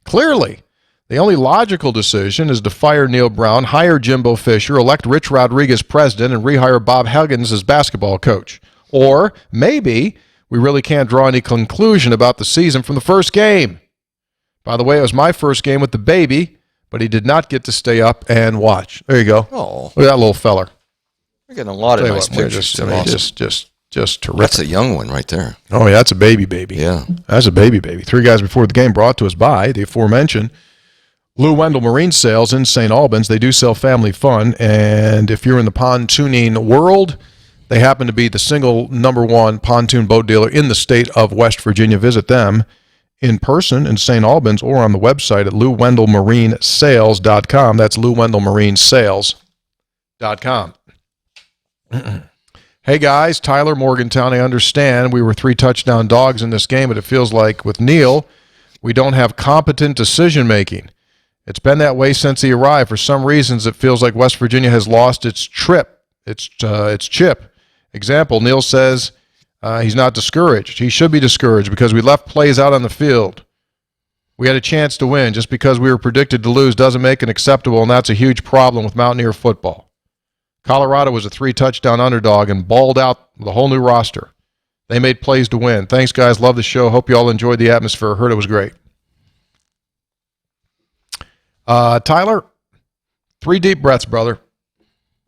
Speaker 1: Clearly, the only logical decision is to fire Neil Brown, hire Jimbo Fisher, elect Rich Rodriguez president, and rehire Bob Huggins as basketball coach. Or maybe we really can't draw any conclusion about the season from the first game. By the way, it was my first game with the baby, but he did not get to stay up and watch. There you go.
Speaker 2: Oh,
Speaker 1: Look at that little feller.
Speaker 2: we're getting a lot of
Speaker 1: Tell you
Speaker 2: nice
Speaker 1: what, we're
Speaker 2: pictures.
Speaker 1: just terrific.
Speaker 2: That's a young one right there.
Speaker 1: Oh, yeah, that's a baby.
Speaker 2: Yeah.
Speaker 1: That's a baby. Three Guys Before the Game brought to us by the aforementioned Lou Wendell Marine Sales in St. Albans. They do sell family fun, and if you're in the pontooning world, they happen to be the single #1 pontoon boat dealer in the state of West Virginia. Visit them in person in St. Albans or on the website at LouWendellMarineSales.com. That's LouWendellMarineSales.com. Hey guys, Tyler, Morgantown. I understand we were 3 touchdown dogs in this game, but it feels like with Neil, we don't have competent decision making. It's been that way since he arrived. For some reasons, it feels like West Virginia has lost its chip. Example, Neil says he's not discouraged. He should be discouraged because we left plays out on the field. We had a chance to win. Just because we were predicted to lose doesn't make it acceptable, and that's a huge problem with Mountaineer football. Colorado was a 3-touchdown underdog and balled out with a whole new roster. They made plays to win. Thanks, guys. Love the show. Hope you all enjoyed the atmosphere. Heard it was great. Tyler, 3 deep breaths, brother.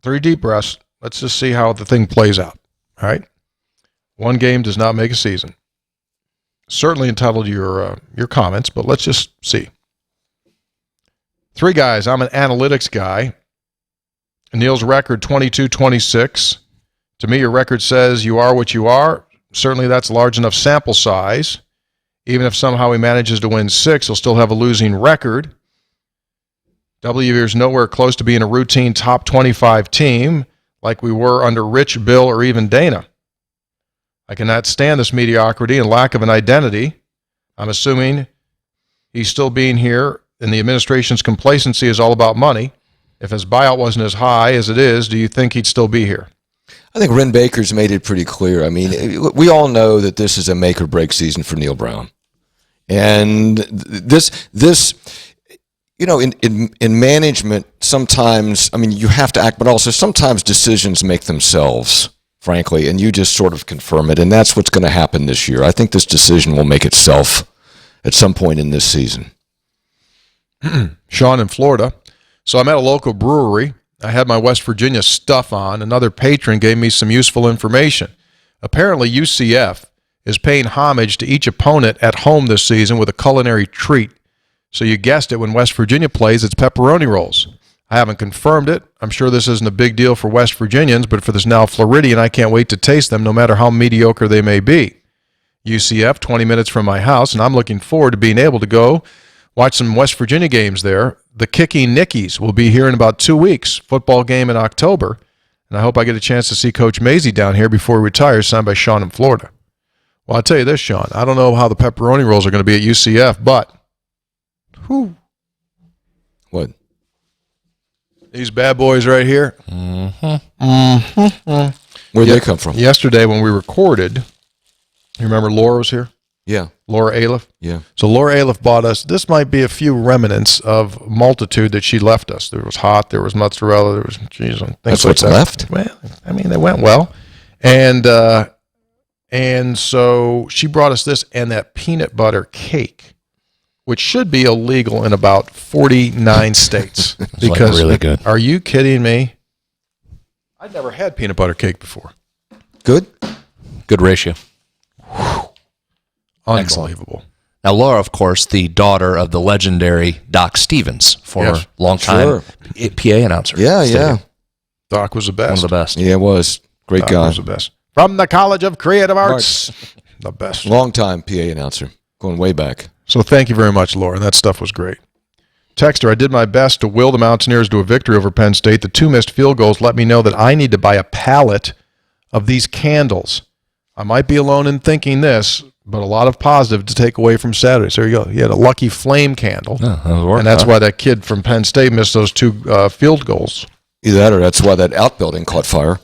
Speaker 1: 3 deep breaths. Let's just see how the thing plays out. All right? One game does not make a season. Certainly entitled to your comments, but let's just see. 3 guys. I'm an analytics guy. Neil's record, 22-26. To me, your record says you are what you are. Certainly that's a large enough sample size. Even if somehow he manages to win 6, he'll still have a losing record. W is nowhere close to being a routine top 25 team like we were under Rich, Bill, or even Dana. I cannot stand this mediocrity and lack of an identity. I'm assuming he's still being here, and the administration's complacency is all about money. If his buyout wasn't as high as it is, do you think he'd still be here?
Speaker 2: I think Ren Baker's made it pretty clear. I mean, we all know that this is a make-or-break season for Neil Brown. And this you know, in management, sometimes, I mean, you have to act, but also sometimes decisions make themselves, frankly, and you just sort of confirm it, and that's what's going to happen this year. I think this decision will make itself at some point in this season.
Speaker 1: Sean in Florida. So I'm at a local brewery. I had my West Virginia stuff on. Another patron gave me some useful information. Apparently UCF is paying homage to each opponent at home this season with a culinary treat. So you guessed it, when West Virginia plays, it's pepperoni rolls. I haven't confirmed it. I'm sure this isn't a big deal for West Virginians, but for this now Floridian, I can't wait to taste them no matter how mediocre they may be. UCF, 20 minutes from my house, and I'm looking forward to being able to go watch some West Virginia games there. The Kicking Nickies will be here in about 2 weeks. Football game in October. And I hope I get a chance to see Coach Mazey down here before he retires, signed by Sean in Florida. Well, I'll tell you this, Sean. I don't know how the pepperoni rolls are going to be at UCF, but whew.
Speaker 2: What?
Speaker 1: These bad boys right here.
Speaker 2: Where'd they come from?
Speaker 1: Yesterday when we recorded, you remember Laura was here?
Speaker 2: Yeah.
Speaker 1: Laura Aliff?
Speaker 2: Yeah.
Speaker 1: So Laura Aliff bought us, this might be a few remnants of multitude that she left us. There was hot, there was mozzarella, there was cheese, and things
Speaker 2: That's
Speaker 1: like
Speaker 2: what's
Speaker 1: that.
Speaker 2: left?
Speaker 1: Well, I mean, they went well. And so she brought us this and that peanut butter cake, which should be illegal in about 49 states. Because
Speaker 3: like really good.
Speaker 1: Are you kidding me? I'd never had peanut butter cake before.
Speaker 2: Good?
Speaker 3: Good ratio.
Speaker 1: Unbelievable.
Speaker 3: Now, Laura, of course, the daughter of the legendary Doc Stevens, former longtime PA announcer.
Speaker 2: Yeah.
Speaker 1: Doc was the best.
Speaker 3: One of the best.
Speaker 2: Yeah, it was. Great
Speaker 1: Doc
Speaker 2: guy.
Speaker 1: was the best. From the College of Creative Arts. The best.
Speaker 2: Long-time PA announcer. Going way back.
Speaker 1: So thank you very much, Laura. That stuff was great. Texter, I did my best to will the Mountaineers to a victory over Penn State. The 2 missed field goals let me know that I need to buy a pallet of these candles. I might be alone in thinking this, but a lot of positive to take away from Saturday. So there you go. You had a lucky flame candle, and that's why that kid from Penn State missed those 2 field goals.
Speaker 2: Either that or that's why that outbuilding caught fire.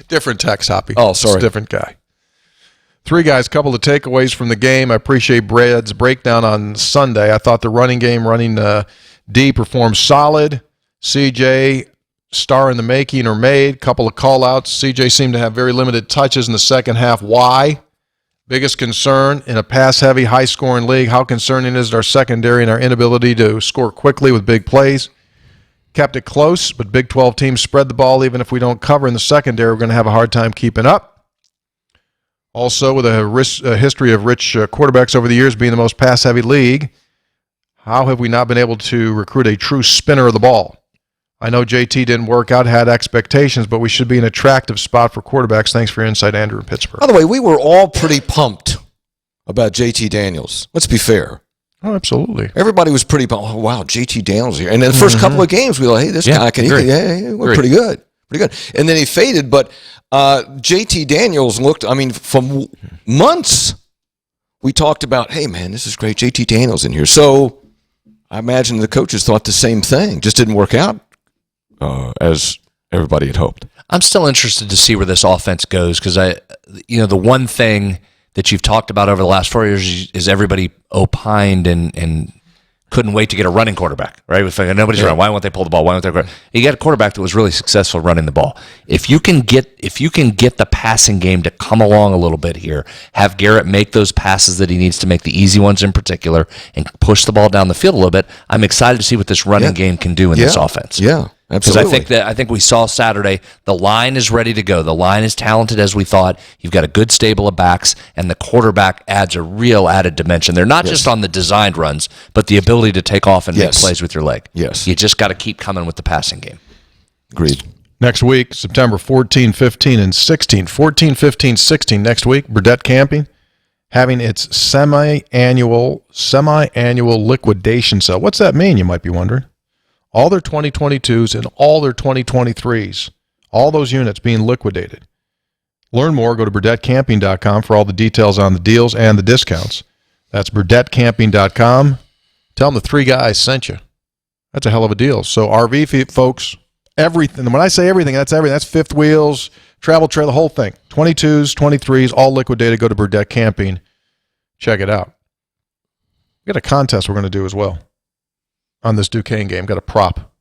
Speaker 1: Different text, Hoppy.
Speaker 2: Oh, sorry.
Speaker 1: It's a different guy. 3 guys, couple of takeaways from the game. I appreciate Brad's breakdown on Sunday. I thought the running game, running D, performed solid. CJ, star in the making or made. Couple of call-outs. CJ seemed to have very limited touches in the second half. Why? Biggest concern in a pass-heavy, high-scoring league, how concerning is it our secondary and our inability to score quickly with big plays? Kept it close, but Big 12 teams spread the ball. Even if we don't cover in the secondary, we're going to have a hard time keeping up. Also, with a history of rich quarterbacks over the years being the most pass-heavy league, how have we not been able to recruit a true spinner of the ball? I know JT didn't work out, had expectations, but we should be an attractive spot for quarterbacks. Thanks for your insight, Andrew in Pittsburgh.
Speaker 2: By the way, we were all pretty pumped about JT Daniels. Let's be fair.
Speaker 1: Oh, absolutely.
Speaker 2: Everybody was pretty pumped. Oh, wow, JT Daniels here. And in the first couple of games, we were like, hey, this guy can, we're pretty good. Pretty good. And then he faded, but JT Daniels looked, I mean, for months, we talked about, hey, man, this is great. JT Daniels in here. So I imagine the coaches thought the same thing. Just didn't work out as everybody had hoped.
Speaker 3: I'm still interested to see where this offense goes because the one thing that you've talked about over the last 4 years is everybody opined and couldn't wait to get a running quarterback, right? If nobody's running, why won't they pull the ball? Why won't they? You got a quarterback that was really successful running the ball. If you can get the passing game to come along a little bit here, have Garrett make those passes that he needs to make, the easy ones in particular, and push the ball down the field a little bit, I'm excited to see what this running game can do in this offense.
Speaker 2: Yeah. Absolutely.
Speaker 3: Because I think we saw Saturday, the line is ready to go. The line is talented as we thought. You've got a good stable of backs, and the quarterback adds a real added dimension. They're not just on the designed runs, but the ability to take off and make plays with your leg.
Speaker 2: Yes.
Speaker 3: You just got to keep coming with the passing game.
Speaker 2: Agreed.
Speaker 1: Next week, September 14, 15, and 16. 14, 15, 16 next week, Burdett Camping having its semi-annual liquidation sale. What's that mean, you might be wondering? All their 2022s and all their 2023s, all those units being liquidated. Learn more, go to burdettcamping.com for all the details on the deals and the discounts. That's burdettcamping.com. Tell them the three guys sent you. That's a hell of a deal. So RV folks, everything. When I say everything, that's everything. That's fifth wheels, travel trailer, the whole thing. 22s, 23s, all liquidated. Go to Burdett Camping. Check it out. We got a contest we're going to do as well on this Duquesne game. Got a prop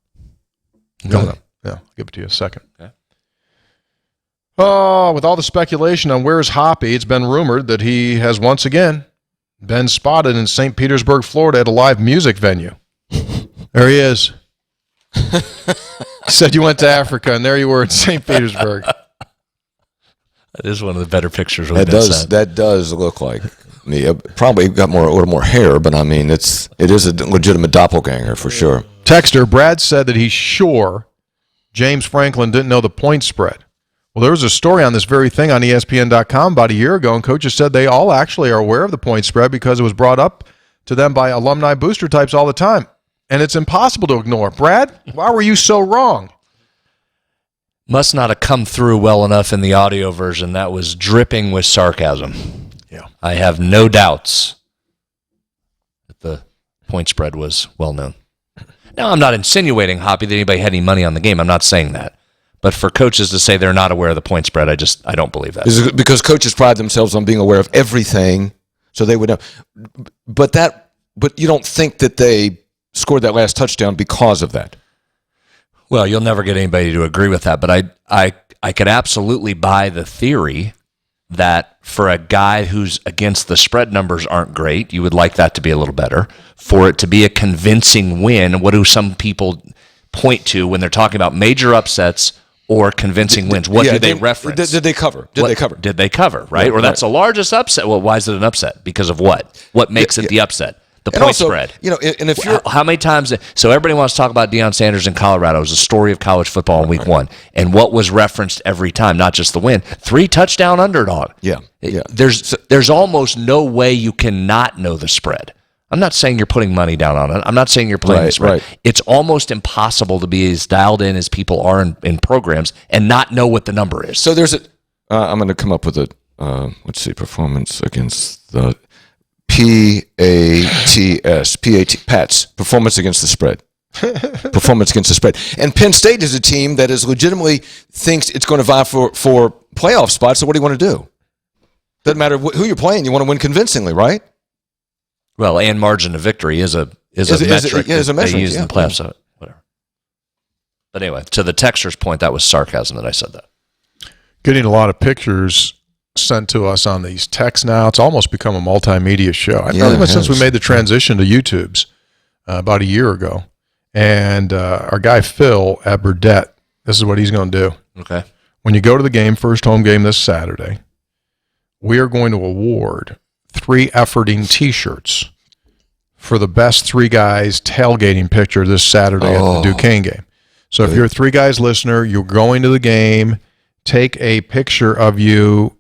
Speaker 1: coming up. Yeah, I'll give it to you in a second. Okay. Oh, with all the speculation on where's Hoppy, it's been rumored that he has once again been spotted in St. Petersburg, Florida at a live music venue. There he is. You said you went to Africa, and there you were in St. Petersburg.
Speaker 3: That is one of the better pictures.
Speaker 2: That does look like me. Probably got a little more hair, but I mean, it is a legitimate doppelganger for sure.
Speaker 1: Texter, Brad said that he's sure James Franklin didn't know the point spread. Well, there was a story on this very thing on ESPN.com about a year ago, and coaches said they all actually are aware of the point spread because it was brought up to them by alumni booster types all the time. And it's impossible to ignore. Brad, why were you so wrong?
Speaker 3: Must not have come through well enough in the audio version. That was dripping with sarcasm.
Speaker 1: Yeah,
Speaker 3: I have no doubts that the point spread was well known. Now, I'm not insinuating, Hoppy, that anybody had any money on the game. I'm not saying that. But for coaches to say they're not aware of the point spread, I don't believe that.
Speaker 2: Is it because coaches pride themselves on being aware of everything, so they would know. But you don't think that they scored that last touchdown because of that?
Speaker 3: Well, you'll never get anybody to agree with that, but I could absolutely buy the theory that for a guy who's against the spread numbers aren't great, you would like that to be a little better. For it to be a convincing win, what do some people point to when they're talking about major upsets or convincing wins? What do they reference?
Speaker 2: Did they cover?
Speaker 3: Did they cover, right? Or that's the largest upset. Well, why is it an upset? Because of what? What makes it the upset? The point spread.
Speaker 2: And if you're
Speaker 3: how many times? So everybody wants to talk about Deion Sanders in Colorado. It was a story of college football in week 1, and what was referenced every time, not just the win. 3 touchdown underdog.
Speaker 2: Yeah.
Speaker 3: There's almost no way you cannot know the spread. I'm not saying you're putting money down on it. I'm not saying you're playing the spread. Right. It's almost impossible to be as dialed in as people are in programs and not know what the number is.
Speaker 2: So there's I'm going to come up with performance against the Pats, performance against the spread. Performance against the spread. And Penn State is a team that is legitimately thinks it's going to vie for playoff spots, so what do you want to do? Doesn't matter who you're playing, you want to win convincingly, right?
Speaker 3: Well, and margin of victory is a metric they use in the playoffs. So whatever. But anyway, to the texter's point, that was sarcasm that I said that.
Speaker 1: Getting a lot of pictures sent to us on these texts now. It's almost become a multimedia show. I've really since we made the transition to YouTube's about a year ago. And our guy Phil at Burdett, this is what he's going to do.
Speaker 3: Okay.
Speaker 1: When you go to the game, first home game this Saturday, we are going to award 3 efforting T-shirts for the best 3 guys tailgating picture this Saturday at the Duquesne game. So if you're a 3 guys listener, you're going to the game, take a picture of you.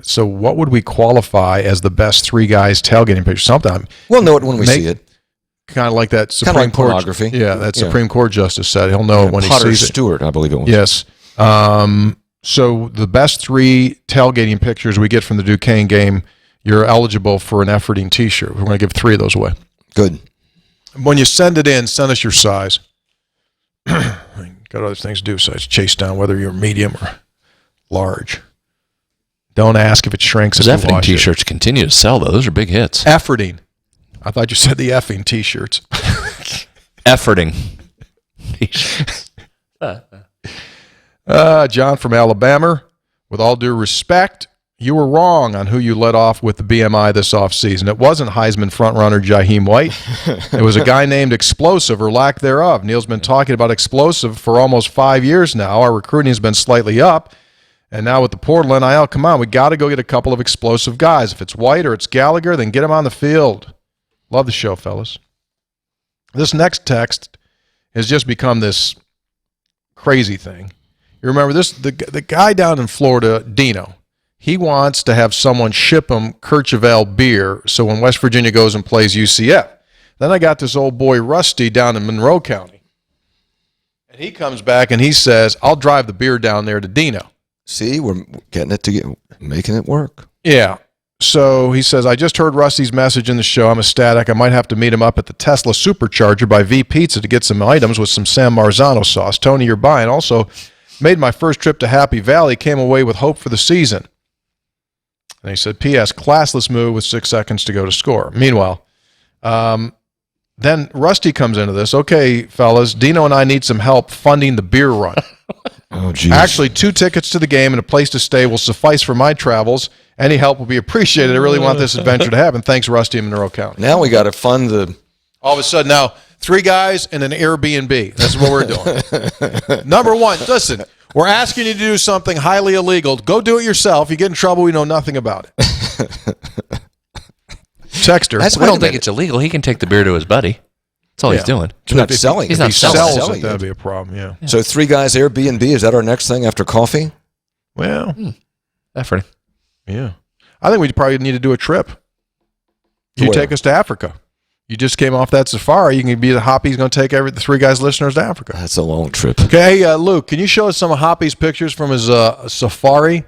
Speaker 1: So what would we qualify as the best 3 guys tailgating picture? Sometime
Speaker 2: we'll know it when we see it.
Speaker 1: Kind of like that Supreme Court
Speaker 2: pornography.
Speaker 1: Yeah, that Supreme Court justice said he'll know it when
Speaker 2: Potter
Speaker 1: he sees it.
Speaker 2: Stewart, I believe it was.
Speaker 1: Yes. So the best 3 tailgating pictures we get from the Duquesne game, you're eligible for an efforting T-shirt. We're going to give 3 of those away.
Speaker 2: Good.
Speaker 1: When you send it in, send us your size. Got other things to do besides chase down whether you're medium or large. Don't ask if it shrinks.
Speaker 3: Those efforting T-shirts continue to sell, though. Those are big hits.
Speaker 1: Efforting. I thought you said the effing T-shirts.
Speaker 3: Efforting.
Speaker 1: John from Alabama, with all due respect, you were wrong on who you led off with the BMI this offseason. It wasn't Heisman frontrunner Jaheim White. It was a guy named Explosive, or lack thereof. Neil's been talking about Explosive for almost 5 years now. Our recruiting has been slightly up. And now with the portal NIL, come on, we got to go get a couple of explosive guys. If it's White or it's Gallagher, then get him on the field. Love the show, fellas. This next text has just become this crazy thing. You remember this? The guy down in Florida, Dino, he wants to have someone ship him Kirchhoff beer so when West Virginia goes and plays UCF. Then I got this old boy Rusty down in Monroe County. And he comes back and he says, I'll drive the beer down there to Dino.
Speaker 2: See, we're getting it making it work.
Speaker 1: Yeah. So he says, I just heard Rusty's message in the show. I'm ecstatic. I might have to meet him up at the Tesla Supercharger by V Pizza to get some items with some San Marzano sauce. Tony, you're buying. Also, made my first trip to Happy Valley, came away with hope for the season. And he said, P.S., classless move with 6 seconds to go to score. Meanwhile, then Rusty comes into this. Okay, fellas, Dino and I need some help funding the beer run.
Speaker 2: Oh, geez.
Speaker 1: Actually, 2 tickets to the game and a place to stay will suffice for my travels. Any help will be appreciated. I really want this adventure to happen. Thanks, Rusty in Monroe County.
Speaker 2: Now we got to fund the...
Speaker 1: All of a sudden now, 3 guys and an Airbnb. That's what we're doing. Number 1, listen, we're asking you to do something highly illegal. Go do it yourself. You get in trouble, we know nothing about it. Texter.
Speaker 3: I don't think it's illegal. He can take the beer to his buddy. That's all he's doing.
Speaker 2: He's not selling.
Speaker 3: He's not selling
Speaker 1: it, that'd be a problem, yeah.
Speaker 2: So 3 guys Airbnb, is that our next thing after coffee?
Speaker 1: Well,
Speaker 3: effort.
Speaker 1: Yeah. I think we probably need to do a trip. You take us to Africa. You just came off that safari. You can be the Hoppy's going to take the 3 guys listeners to Africa.
Speaker 2: That's a long trip.
Speaker 1: Okay, hey, Luke, can you show us some of Hoppy's pictures from his safari?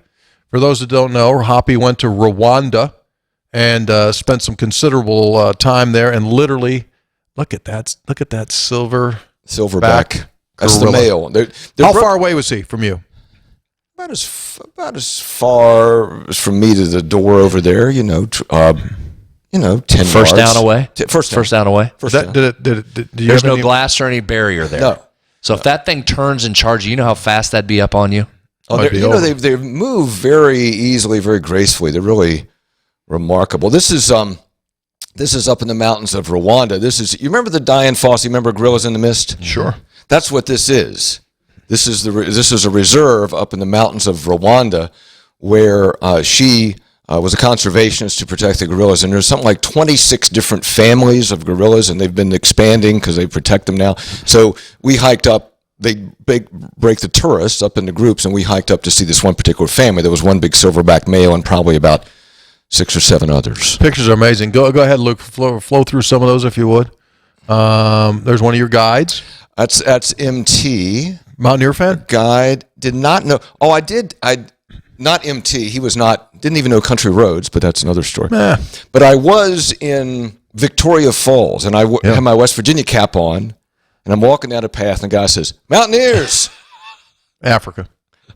Speaker 1: For those that don't know, Hoppy went to Rwanda and spent some considerable time there, and literally, look at that silverback.
Speaker 2: That's the male.
Speaker 1: How far away was he from you?
Speaker 2: About as far as from me to the door over there. 10
Speaker 3: First
Speaker 2: yards.
Speaker 3: down away.
Speaker 2: First down
Speaker 3: away.
Speaker 1: There's
Speaker 3: no glass or any barrier there.
Speaker 2: No.
Speaker 3: So if that thing turns and charges, you know how fast that'd be up on you.
Speaker 2: Oh, they move very easily, very gracefully. They're really remarkable. This is up in the mountains of Rwanda. You remember the Dian Fossey? You remember Gorillas in the Mist?
Speaker 1: Sure.
Speaker 2: That's what this is. This is a reserve up in the mountains of Rwanda where she was a conservationist to protect the gorillas. And there's something like 26 different families of gorillas, and they've been expanding because they protect them now. So we hiked up. They break the tourists up into groups, and we hiked up to see this one particular family. There was one big silverback male and probably about 6 or 7 others.
Speaker 1: Pictures are amazing. Go ahead, Luke. Flow through some of those if you would. There's one of your guides.
Speaker 2: That's MT.
Speaker 1: Mountaineer fan?
Speaker 2: Guide. Did not know. Oh, I did. Not MT. He was not. Didn't even know country roads, but that's another story. But I was in Victoria Falls, and I had my West Virginia cap on, and I'm walking down a path, and the guy says, "Mountaineers."
Speaker 1: Africa.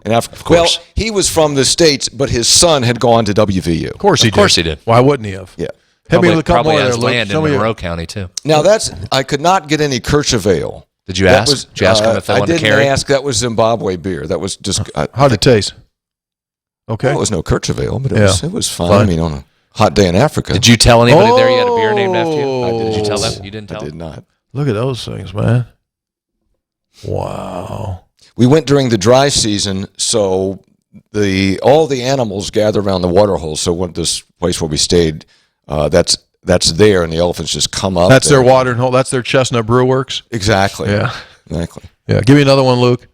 Speaker 2: In Africa. Well, he was from the States, but his son had gone to WVU.
Speaker 1: Of course he did. Why wouldn't he have?
Speaker 2: Yeah.
Speaker 1: Hit me with a couple
Speaker 3: probably
Speaker 1: more
Speaker 3: has
Speaker 1: there,
Speaker 3: land in Monroe County, too.
Speaker 2: Now, I could not get any Kirchhoff.
Speaker 3: Did you ask? Did you ask him if they wanted to carry?
Speaker 2: I didn't ask. That was Zimbabwe beer. That was just...
Speaker 1: How did it taste? Okay.
Speaker 2: Well, it was no Kirchhoff, but it was fine. I mean, on a hot day in Africa.
Speaker 3: Did you tell anybody there you had a beer named after you? Did you tell them? You didn't tell them?
Speaker 2: I did not.
Speaker 1: Look at those things, man. Wow.
Speaker 2: We went during the dry season, so all the animals gather around the water holes. So this place where we stayed, that's there, and the elephants just come up.
Speaker 1: That's their watering hole. That's their Chestnut Brew Works.
Speaker 2: Exactly.
Speaker 1: Yeah.
Speaker 2: Exactly.
Speaker 1: Yeah. Give me another one, Luke.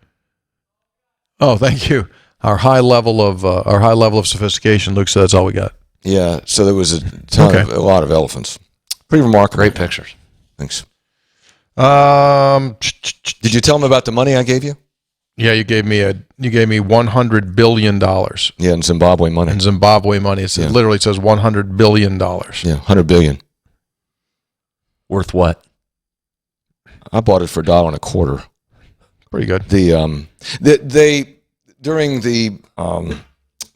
Speaker 1: Oh, thank you. Our high level of sophistication, Luke said that's all we got.
Speaker 2: Yeah. So there was a lot of elephants. Pretty remarkable.
Speaker 3: Great pictures.
Speaker 2: Thanks. Did you tell them about the money I gave you?
Speaker 1: Yeah, you gave me $100 billion.
Speaker 2: Yeah, in Zimbabwe money.
Speaker 1: It literally says $100 billion.
Speaker 2: Yeah, $100 billion.
Speaker 3: Worth what?
Speaker 2: I bought it for $1.25.
Speaker 1: Pretty good.
Speaker 2: During the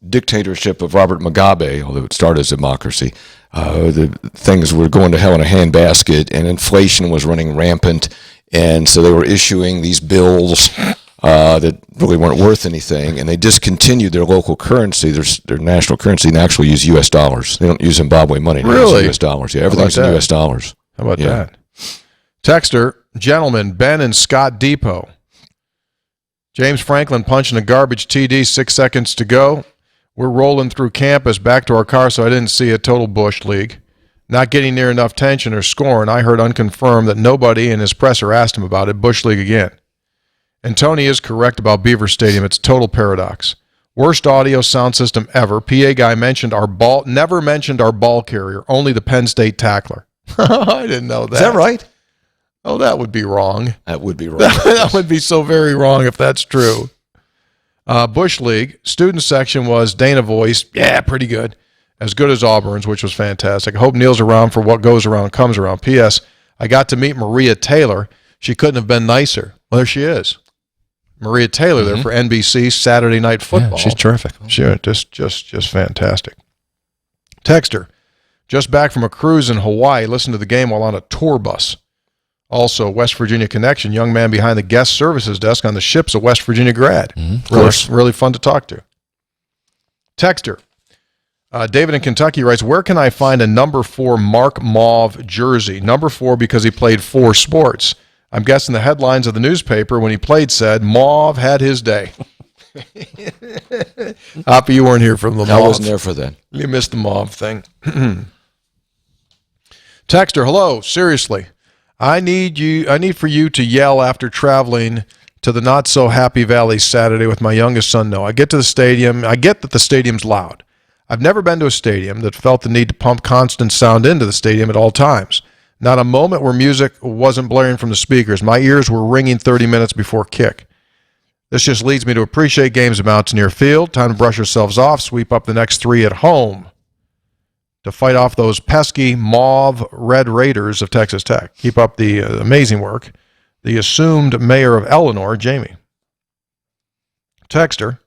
Speaker 2: dictatorship of Robert Mugabe, although it started as democracy, the things were going to hell in a handbasket, and inflation was running rampant, and so they were issuing these bills that really weren't worth anything, and they discontinued their local currency, their national currency, and actually use U.S. dollars. They don't use Zimbabwe money. They use U.S. dollars. Yeah, everything's in U.S. dollars.
Speaker 1: How about that? Texter, gentlemen, Ben and Scott Depot. James Franklin punching a garbage TD, 6 seconds to go. We're rolling through campus back to our car, so I didn't see a total Bush League. Not getting near enough tension or scoring. I heard unconfirmed that nobody in his presser asked him about it. Bush League again. And Tony is correct about Beaver Stadium. It's total paradox. Worst audio sound system ever. PA guy never mentioned our ball carrier, only the Penn State tackler. I didn't know that.
Speaker 2: Is that right?
Speaker 1: Oh, that would be wrong.
Speaker 2: That would be wrong.
Speaker 1: That would be so very wrong if that's true. Bush League, student section was Dana Voice. Yeah, pretty good. As good as Auburn's, which was fantastic. I hope Neil's around for what goes around comes around. P.S. I got to meet Maria Taylor. She couldn't have been nicer. Well, there she is. Maria Taylor there for NBC Saturday Night Football.
Speaker 3: Yeah, she's terrific.
Speaker 1: She just fantastic. Texter, just back from a cruise in Hawaii. Listened to the game while on a tour bus. Also, West Virginia connection. Young man behind the guest services desk on the ship's a West Virginia grad. Really fun to talk to. Texter, David in Kentucky writes, where can I find a number 4 Mark Mauve jersey? Number 4 because he played 4 sports. I'm guessing the headlines of the newspaper when he played said, Mauve had his day. Hoppy, you weren't here for the Mauve.
Speaker 2: I wasn't there for that.
Speaker 1: You missed the Mauve thing. Texter, hello, seriously. I need for you to yell after traveling to the not-so-happy Valley Saturday with my youngest son, Noah. I get to the stadium. I get that the stadium's loud. I've never been to a stadium that felt the need to pump constant sound into the stadium at all times. Not a moment where music wasn't blaring from the speakers. My ears were ringing 30 minutes before kick. This just leads me to appreciate games at Mountaineer Field. Time to brush yourselves off, sweep up the next 3 at home to fight off those pesky mauve red Raiders of Texas Tech. Keep up the amazing work. The assumed mayor of Eleanor, Jamie. Texter,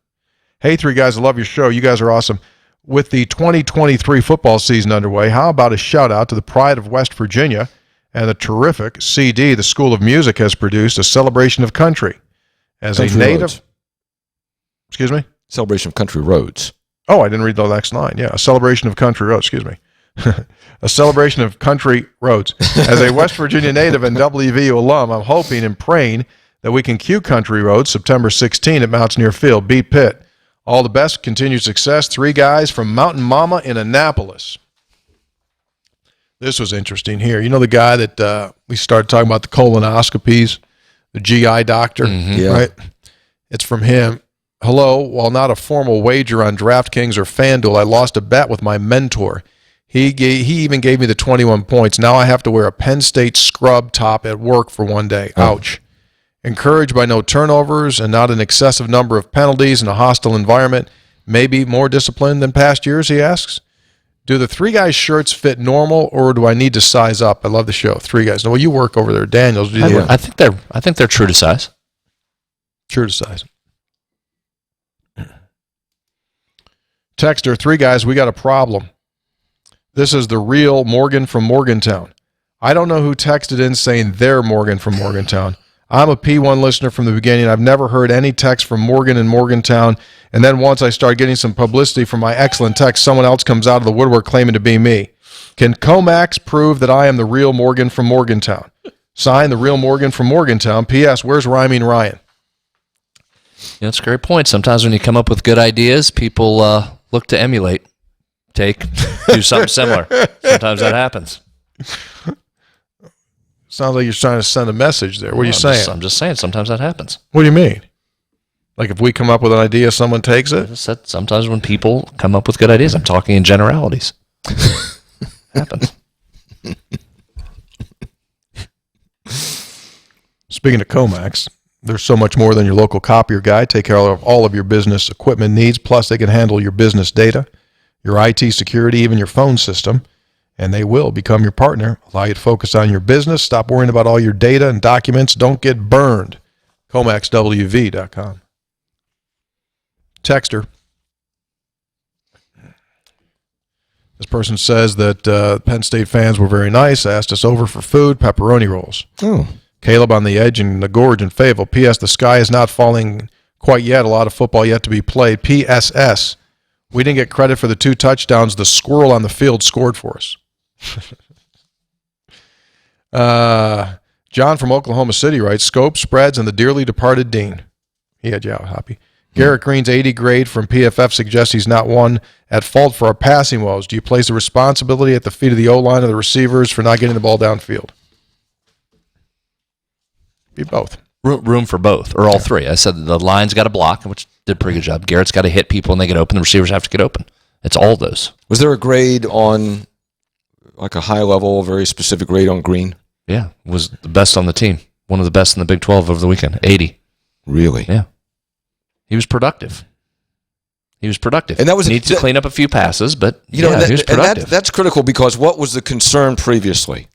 Speaker 1: hey, 3 guys, I love your show. You guys are awesome. With the 2023 football season underway, how about a shout-out to the pride of West Virginia and the terrific CD the School of Music has produced, a celebration of country. As country a native... Roads. Excuse me?
Speaker 2: Celebration of country roads.
Speaker 1: Oh, I didn't read the next line. Yeah, a celebration of country roads. Excuse me. A celebration of country roads. As a West Virginia native and WVU alum, I'm hoping and praying that we can cue country roads September 16 at Mountaineer Field. Beat Pitt. All the best, continued success. 3 guys from Mountain Mama in Annapolis. This was interesting here. You know the guy that we started talking about the colonoscopies, the GI doctor, right? It's from him. Hello, while not a formal wager on DraftKings or FanDuel, I lost a bet with my mentor. He even gave me the 21 points. Now I have to wear a Penn State scrub top at work for one day. Ouch. Encouraged by no turnovers and not an excessive number of penalties in a hostile environment, maybe more disciplined than past years, he asks. Do the 3 guys' shirts fit normal, or do I need to size up? I love the show. 3 guys. Well, you work over there, Daniels.
Speaker 3: I think they're true to size.
Speaker 1: True to size. Texter, 3 guys, we got a problem. This is the real Morgan from Morgantown. I don't know who texted in saying they're Morgan from Morgantown. I'm a P1 listener from the beginning. I've never heard any text from Morgan in Morgantown. And then once I start getting some publicity from my excellent text, someone else comes out of the woodwork claiming to be me. Can Comax prove that I am the real Morgan from Morgantown? Sign, the real Morgan from Morgantown. P.S. Where's Rhyming Ryan?
Speaker 3: Yeah, that's a great point. Sometimes when you come up with good ideas, people look to emulate, do something similar. Sometimes that happens.
Speaker 1: Sounds like you're trying to send a message there. What are you saying?
Speaker 3: I'm just saying sometimes that happens.
Speaker 1: What do you mean? Like if we come up with an idea, someone takes it?
Speaker 3: I just said sometimes when people come up with good ideas, I'm talking in generalities. Happens.
Speaker 1: Speaking of Comax, there's so much more than your local copier guy. Take care of all of your business equipment needs. Plus, they can handle your business data, your IT security, even your phone system. And they will become your partner, allow you to focus on your business, stop worrying about all your data and documents, don't get burned. ComaxWV.com. Texter, This person says that Penn State fans were very nice, asked us over for food, pepperoni rolls.
Speaker 2: Oh.
Speaker 1: Caleb on the edge in the gorge in Fayetteville. P.S. The sky is not falling quite yet. A lot of football yet to be played. P.S.S. We didn't get credit for the 2 touchdowns the squirrel on the field scored for us. John from Oklahoma City writes, Scope, spreads, and the dearly departed Dean. He had you out, Hoppy. Garrett Green's 80 grade from PFF suggests he's not one at fault for our passing woes. Do you place the responsibility at the feet of the O-line or the receivers for not getting the ball downfield? Be both.
Speaker 3: Room for both, or all three. I said the line's got to block, which did a pretty good job. Garrett's got to hit people and they get open. The receivers have to get open. It's all those.
Speaker 2: Was there a grade on, like a high level, very specific grade on Green?
Speaker 3: Yeah, was the best on the team. One of the best in the Big 12 over the weekend. 80.
Speaker 2: Really?
Speaker 3: Yeah. He was productive.
Speaker 2: And that was
Speaker 3: needs to clean up a few passes, but he was productive.
Speaker 2: And that's critical because what was the concern previously?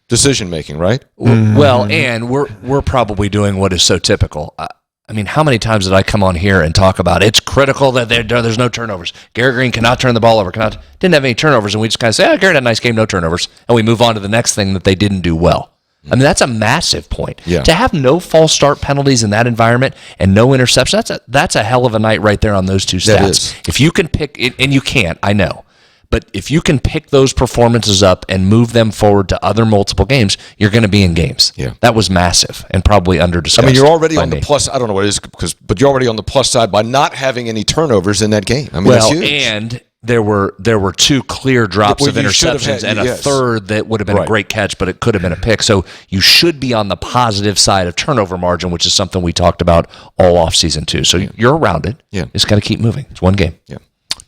Speaker 2: Decision making, right?
Speaker 3: Well, and we're probably doing what is so typical. I mean, how many times did I come on here and talk about it's critical that there's no turnovers? Garrett Green cannot turn the ball over. Didn't have any turnovers, and we just kind of say, Garrett had a nice game, no turnovers, and we move on to the next thing that they didn't do well. I mean, that's a massive point.
Speaker 2: Yeah.
Speaker 3: To have no false start penalties in that environment and no interception, that's a hell of a night right there on those two stats. If you can pick, and you can't, I know, but if you can pick those performances up and move them forward to other multiple games, you're going to be in games.
Speaker 2: Yeah.
Speaker 3: That was massive and probably under-discussed.
Speaker 2: I mean, you're already on the plus, I don't know what it is, but you're already on the plus side by not having any turnovers in that game. I mean, that's huge.
Speaker 3: And there were 2 clear drops of interceptions and a third that would have been a great catch, but it could have been a pick. So you should be on the positive side of turnover margin, which is something we talked about all offseason too. So you're around it.
Speaker 2: Yeah.
Speaker 3: Just got to keep moving. It's one game.
Speaker 2: Yeah.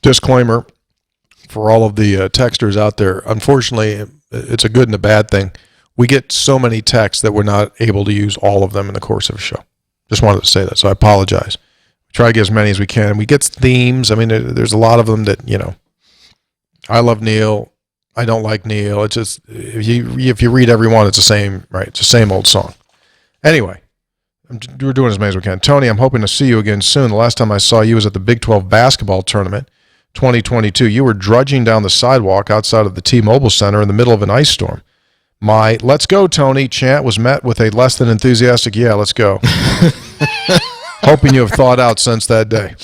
Speaker 1: Disclaimer for all of the texters out there. Unfortunately, it's a good and a bad thing. We get so many texts that we're not able to use all of them in the course of a show. Just wanted to say that, so I apologize. We try to get as many as we can. We get themes. I mean, there's a lot of them that, I love Neil. I don't like Neil. It's just, if you read every one, it's the same, right? It's the same old song. Anyway, we're doing as many as we can. Tony, I'm hoping to see you again soon. The last time I saw you was at the Big 12 basketball tournament, 2022. You were drudging down the sidewalk outside of the T-Mobile Center in the middle of an ice storm. My "Let's go, Tony" chant was met with a less than enthusiastic "Yeah, let's go." Hoping you have thawed out since that day.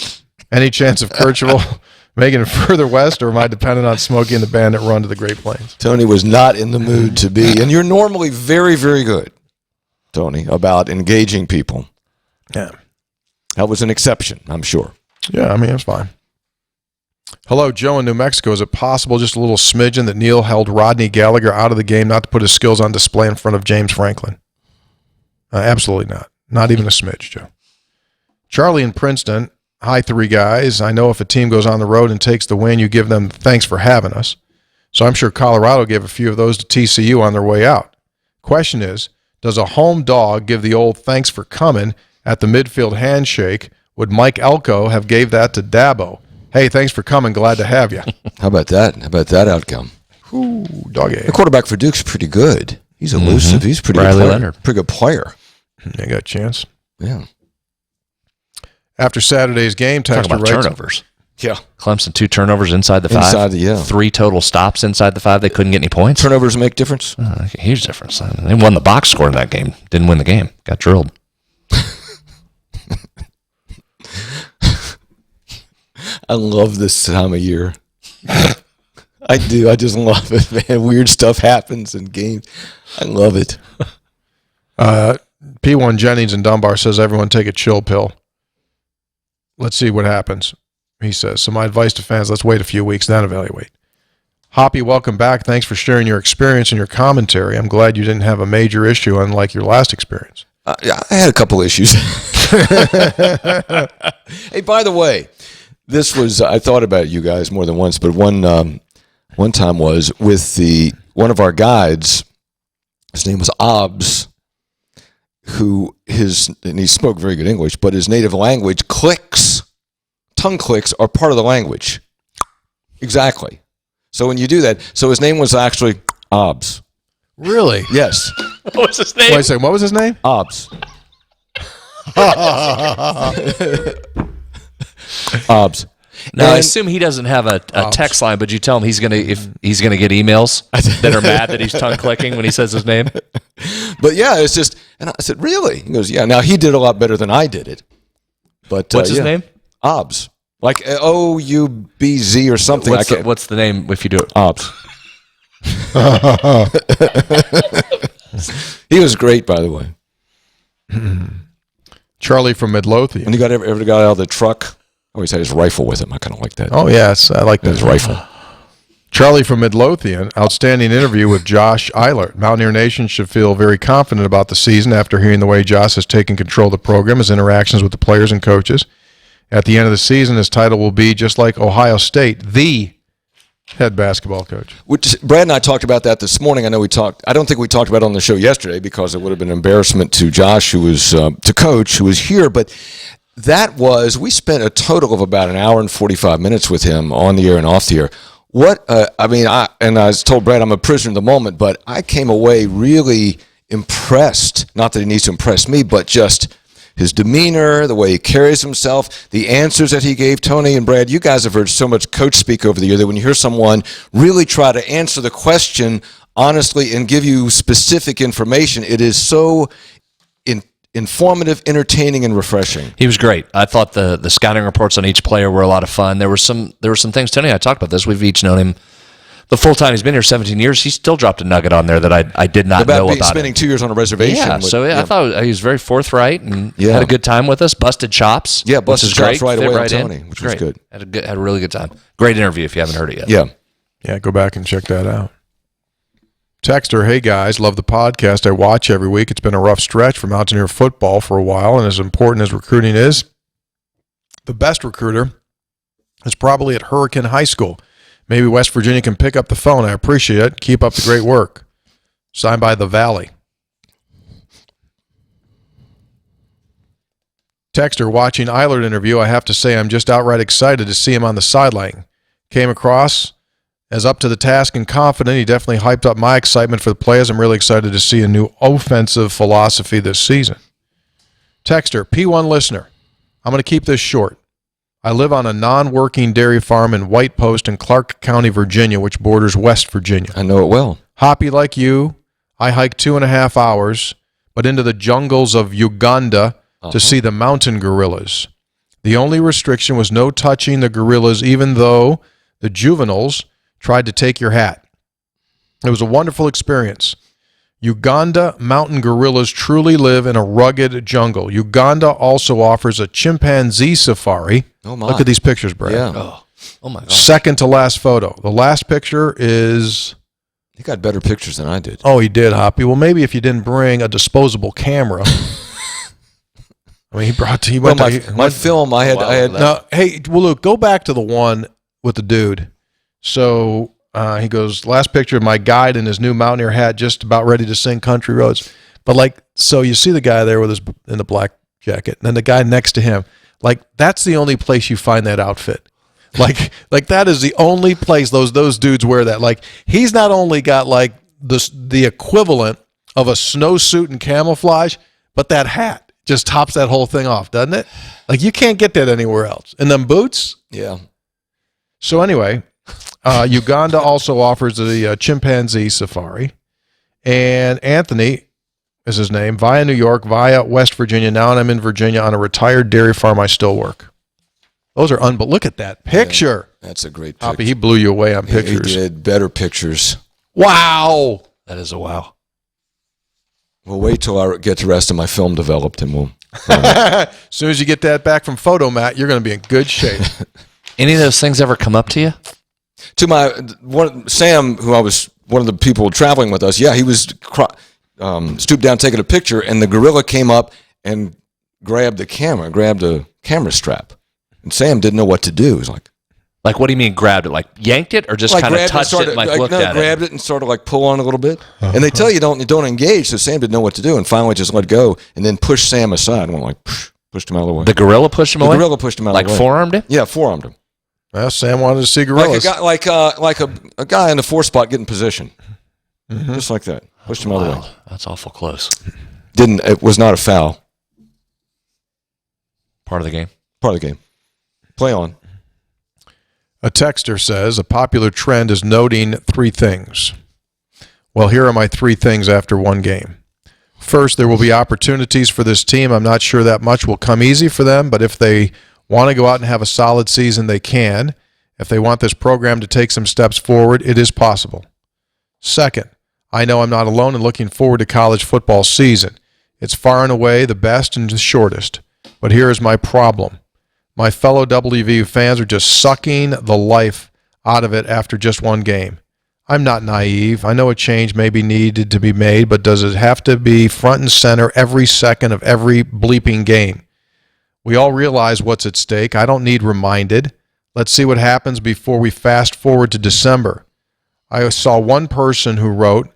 Speaker 1: Any chance of Kercheval making it further west, or am I dependent on Smokey and the Bandit run to the Great Plains?
Speaker 2: Tony was not in the mood to be, and you're normally very, very good, Tony, about engaging people.
Speaker 1: Yeah.
Speaker 2: That was an exception, I'm sure.
Speaker 1: Yeah, I mean, it's fine. Hello, Joe in New Mexico. Is it possible, just a little smidgen, that Neil held Rodney Gallagher out of the game not to put his skills on display in front of James Franklin? Absolutely not. Not even a smidge, Joe. Charlie in Princeton. Hi, 3 guys. I know if a team goes on the road and takes the win, you give them thanks for having us. So I'm sure Colorado gave a few of those to TCU on their way out. Question is, does a home dog give the old thanks for coming at the midfield handshake? Would Mike Elko have gave that to Dabo? Hey, thanks for coming. Glad to have you.
Speaker 2: How about that? How about that outcome?
Speaker 1: Ooh, doggy.
Speaker 2: The quarterback for Duke's pretty good. He's elusive. He's pretty good player. Pretty good player.
Speaker 1: They got a chance.
Speaker 2: Yeah.
Speaker 1: After Saturday's game,
Speaker 3: Talk about turnovers.
Speaker 2: Yeah.
Speaker 3: Clemson, 2 turnovers inside the 5. 3 total stops inside the 5. They couldn't get any points.
Speaker 2: Turnovers make difference?
Speaker 3: A huge difference. They won the box score in that game. Didn't win the game. Got drilled.
Speaker 2: I love this time of year. I do. I just love it, man. Weird stuff happens in games. I love it.
Speaker 1: P1 Jennings in Dunbar says everyone take a chill pill. Let's see what happens, he says. So my advice to fans, let's wait a few weeks, then evaluate. Hoppy, welcome back. Thanks for sharing your experience and your commentary. I'm glad you didn't have a major issue unlike your last experience.
Speaker 2: I had a couple issues. Hey, by the way, this was, I thought about you guys more than once, but one time was with one of our guides. His name was Obbs, and he spoke very good English, but his native language, tongue clicks are part of the language. Exactly. So when you do that, so his name was actually Obbs.
Speaker 1: Really?
Speaker 2: Yes.
Speaker 3: What was his name?
Speaker 1: Wait a second, what was his name?
Speaker 2: Obbs. Obbs.
Speaker 3: Now, I assume he doesn't have a text line, but you tell him he's gonna get emails that are mad that he's tongue clicking when he says his name.
Speaker 2: But yeah, it's just, and I said, really? He goes, yeah. Now he did a lot better than I did it. But
Speaker 3: what's his name?
Speaker 2: Obbs, like OUBZ or something.
Speaker 3: What's the name if you do it?
Speaker 2: Obbs. He was great, by the way.
Speaker 1: Charlie from Midlothian.
Speaker 2: When he ever got out of the truck, always had his rifle with him. I kind of like that.
Speaker 1: Oh, yes. I like that.
Speaker 2: His rifle.
Speaker 1: Charlie from Midlothian. Outstanding interview with Josh Eilert. Mountaineer Nation should feel very confident about the season after hearing the way Josh has taken control of the program, his interactions with the players and coaches. At the end of the season, his title will be, just like Ohio State, the head basketball coach.
Speaker 2: Brad and I talked about that this morning. I don't think we talked about it on the show yesterday because it would have been an embarrassment to Josh, who was to coach, who was here. But we spent a total of about an hour and 45 minutes with him on the air and off the air. I told Brad I'm a prisoner in the moment, but I came away really impressed. Not that he needs to impress me, but just his demeanor, the way he carries himself, the answers that he gave. Tony and Brad, you guys have heard so much coach speak over the year that when you hear someone really try to answer the question honestly and give you specific information, it is so informative, entertaining, and refreshing.
Speaker 3: He was great. I thought the scouting reports on each player were a lot of fun. There were some things, Tony and I talked about this. We've each known him the full time he's been here, 17 years. He still dropped a nugget on there that I did not know about.
Speaker 2: Spending 2 years on a reservation.
Speaker 3: Yeah, I thought he was very forthright and had a good time with us. Busted chops.
Speaker 2: Yeah, busted chops right away on Tony, which was good.
Speaker 3: Had a really good time. Great interview if you haven't heard it yet.
Speaker 1: Yeah, go back and check that out. Texter, hey guys, love the podcast. I watch every week. It's been a rough stretch for Mountaineer football for a while, and as important as recruiting is, the best recruiter is probably at Hurricane High School. Maybe West Virginia can pick up the phone. I appreciate it. Keep up the great work. Signed by The Valley. Texter, watching Eilert interview, I have to say I'm just outright excited to see him on the sideline. Came across as up to the task and confident. He definitely hyped up my excitement for the players. I'm really excited to see a new offensive philosophy this season. Texter, P1 listener, I'm going to keep this short. I live on a non-working dairy farm in White Post in Clark County, Virginia, which borders West Virginia.
Speaker 2: I know it well.
Speaker 1: Hoppy like you, I hiked 2.5 hours, but into the jungles of Uganda to see the mountain gorillas. The only restriction was no touching the gorillas, even though the juveniles tried to take your hat. It was a wonderful experience. Uganda mountain gorillas truly live in a rugged jungle. Uganda also offers a chimpanzee safari.
Speaker 2: Oh my.
Speaker 1: Look at these pictures, Brad.
Speaker 2: Yeah.
Speaker 3: Oh my God.
Speaker 1: Second to last photo. The last picture is...
Speaker 2: He got better pictures than I did.
Speaker 1: Oh, he did, Hoppy. Well, maybe if you didn't bring a disposable camera. I mean, my
Speaker 2: film. I had.
Speaker 1: No, hey, well, Luke, go back to the one with the dude. So he goes, last picture of my guide in his new Mountaineer hat, just about ready to sing Country Roads. But so you see the guy there in the black jacket, and then the guy next to him. That's the only place you find that outfit. That is the only place those dudes wear that. He's not only got the equivalent of a snowsuit and camouflage, but that hat just tops that whole thing off, doesn't it? You can't get that anywhere else. And them boots?
Speaker 2: Yeah.
Speaker 1: So anyway, Uganda also offers the chimpanzee safari. And Anthony is his name, via New York, via West Virginia. Now I'm in Virginia on a retired dairy farm. I still work. Those are unbelievable. Look at that picture.
Speaker 2: Yeah, that's a great picture.
Speaker 1: Hoppy, he blew you away on pictures.
Speaker 2: He did better pictures.
Speaker 1: Wow.
Speaker 3: That is a wow.
Speaker 2: We'll wait till I get the rest of my film developed, and we'll.
Speaker 1: As soon as you get that back from Photomat, you're going to be in good shape.
Speaker 3: Any of those things ever come up to you?
Speaker 2: To Sam, who I was one of the people traveling with us. Yeah, he was stooped down taking a picture, and the gorilla came up and grabbed a camera strap, and Sam didn't know what to do. He was like,
Speaker 3: what do you mean grabbed it? Yanked it, or just kind of touched it and looked at it?
Speaker 2: Grabbed it and sort of pull on a little bit. And they tell you don't engage, so Sam didn't know what to do, and finally just let go, and then pushed Sam aside and went pushed him out of the way.
Speaker 3: The gorilla pushed him away?
Speaker 2: The gorilla pushed him out of the way.
Speaker 3: Forearmed him?
Speaker 2: Yeah, forearmed him.
Speaker 1: Well, Sam wanted to see gorillas.
Speaker 2: Like a guy in the 4 spot getting position. Mm-hmm. Just like that. Pushed him out of the way.
Speaker 3: That's awful close.
Speaker 2: It was not a foul.
Speaker 3: Part of the game.
Speaker 2: Part of the game. Play on.
Speaker 1: A texter says, a popular trend is noting 3 things. Well, here are my 3 things after one game. First, there will be opportunities for this team. I'm not sure that much will come easy for them, but if they want to go out and have a solid season, they can. If they want this program to take some steps forward, it is possible. Second, I know I'm not alone in looking forward to college football season. It's far and away the best and the shortest. But here is my problem. My fellow WVU fans are just sucking the life out of it after just one game. I'm not naive. I know a change may be needed to be made, but does it have to be front and center every second of every bleeping game? We all realize what's at stake. I don't need reminded. Let's see what happens before we fast forward to December. I saw one person who wrote,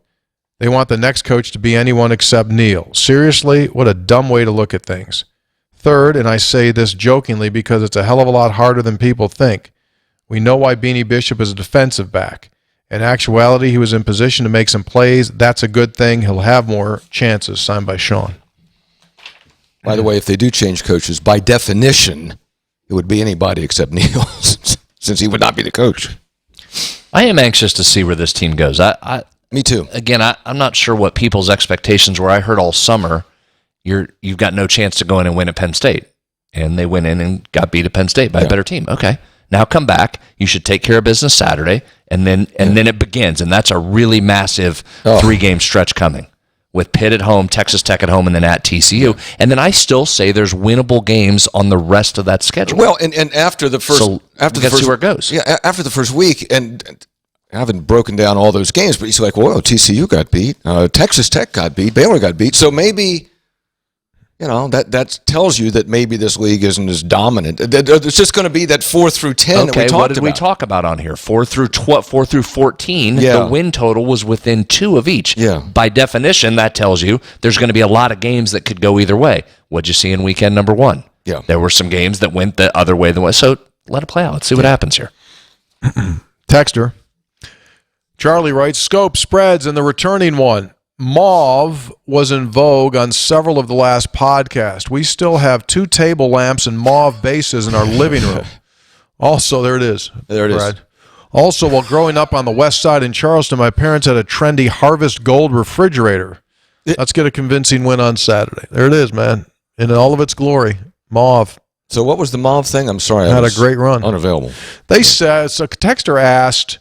Speaker 1: they want the next coach to be anyone except Neil. Seriously, what a dumb way to look at things. Third, and I say this jokingly because it's a hell of a lot harder than people think, we know why Beanie Bishop is a defensive back. In actuality, he was in position to make some plays. That's a good thing. He'll have more chances. Signed by Sean.
Speaker 2: By the way, if they do change coaches, by definition, it would be anybody except Neil, since he would not be the coach.
Speaker 3: I am anxious to see where this team goes.
Speaker 2: Me too.
Speaker 3: Again, I'm not sure what people's expectations were. I heard all summer, you've got no chance to go in and win at Penn State. And they went in and got beat at Penn State by a better team. Okay. Now come back. You should take care of business Saturday, and then it begins. And that's a really massive 3-game stretch coming with Pitt at home, Texas Tech at home, and then at TCU. And then I still say there's winnable games on the rest of that schedule.
Speaker 2: Well, and after the first,
Speaker 3: see where it goes.
Speaker 2: Yeah, after the first week, and I haven't broken down all those games, but you're like, well, TCU got beat, Texas Tech got beat, Baylor got beat. So maybe, that tells you that maybe this league isn't as dominant. It's just going to be that 4 through 10 that we talked about.
Speaker 3: Okay, what did we talk about on here? 4 through 14, the win total was within 2 of each.
Speaker 2: Yeah.
Speaker 3: By definition, that tells you there's going to be a lot of games that could go either way. What'd you see in weekend number 1?
Speaker 2: Yeah.
Speaker 3: There were some games that went the other way than one. So let it play out. Let's see what happens here.
Speaker 1: Texter. Charlie writes, scope spreads and the returning one. Mauve was in vogue on several of the last podcasts. We still have 2 table lamps and mauve bases in our living room. Also, there it is.
Speaker 2: There it is.
Speaker 1: Also, while growing up on the west side in Charleston, my parents had a trendy Harvest Gold refrigerator. Let's get a convincing win on Saturday. There it is, man. In all of its glory. Mauve.
Speaker 2: So what was the mauve thing? I'm sorry.
Speaker 1: Had a great run.
Speaker 2: Unavailable.
Speaker 1: They said, so Texter asked,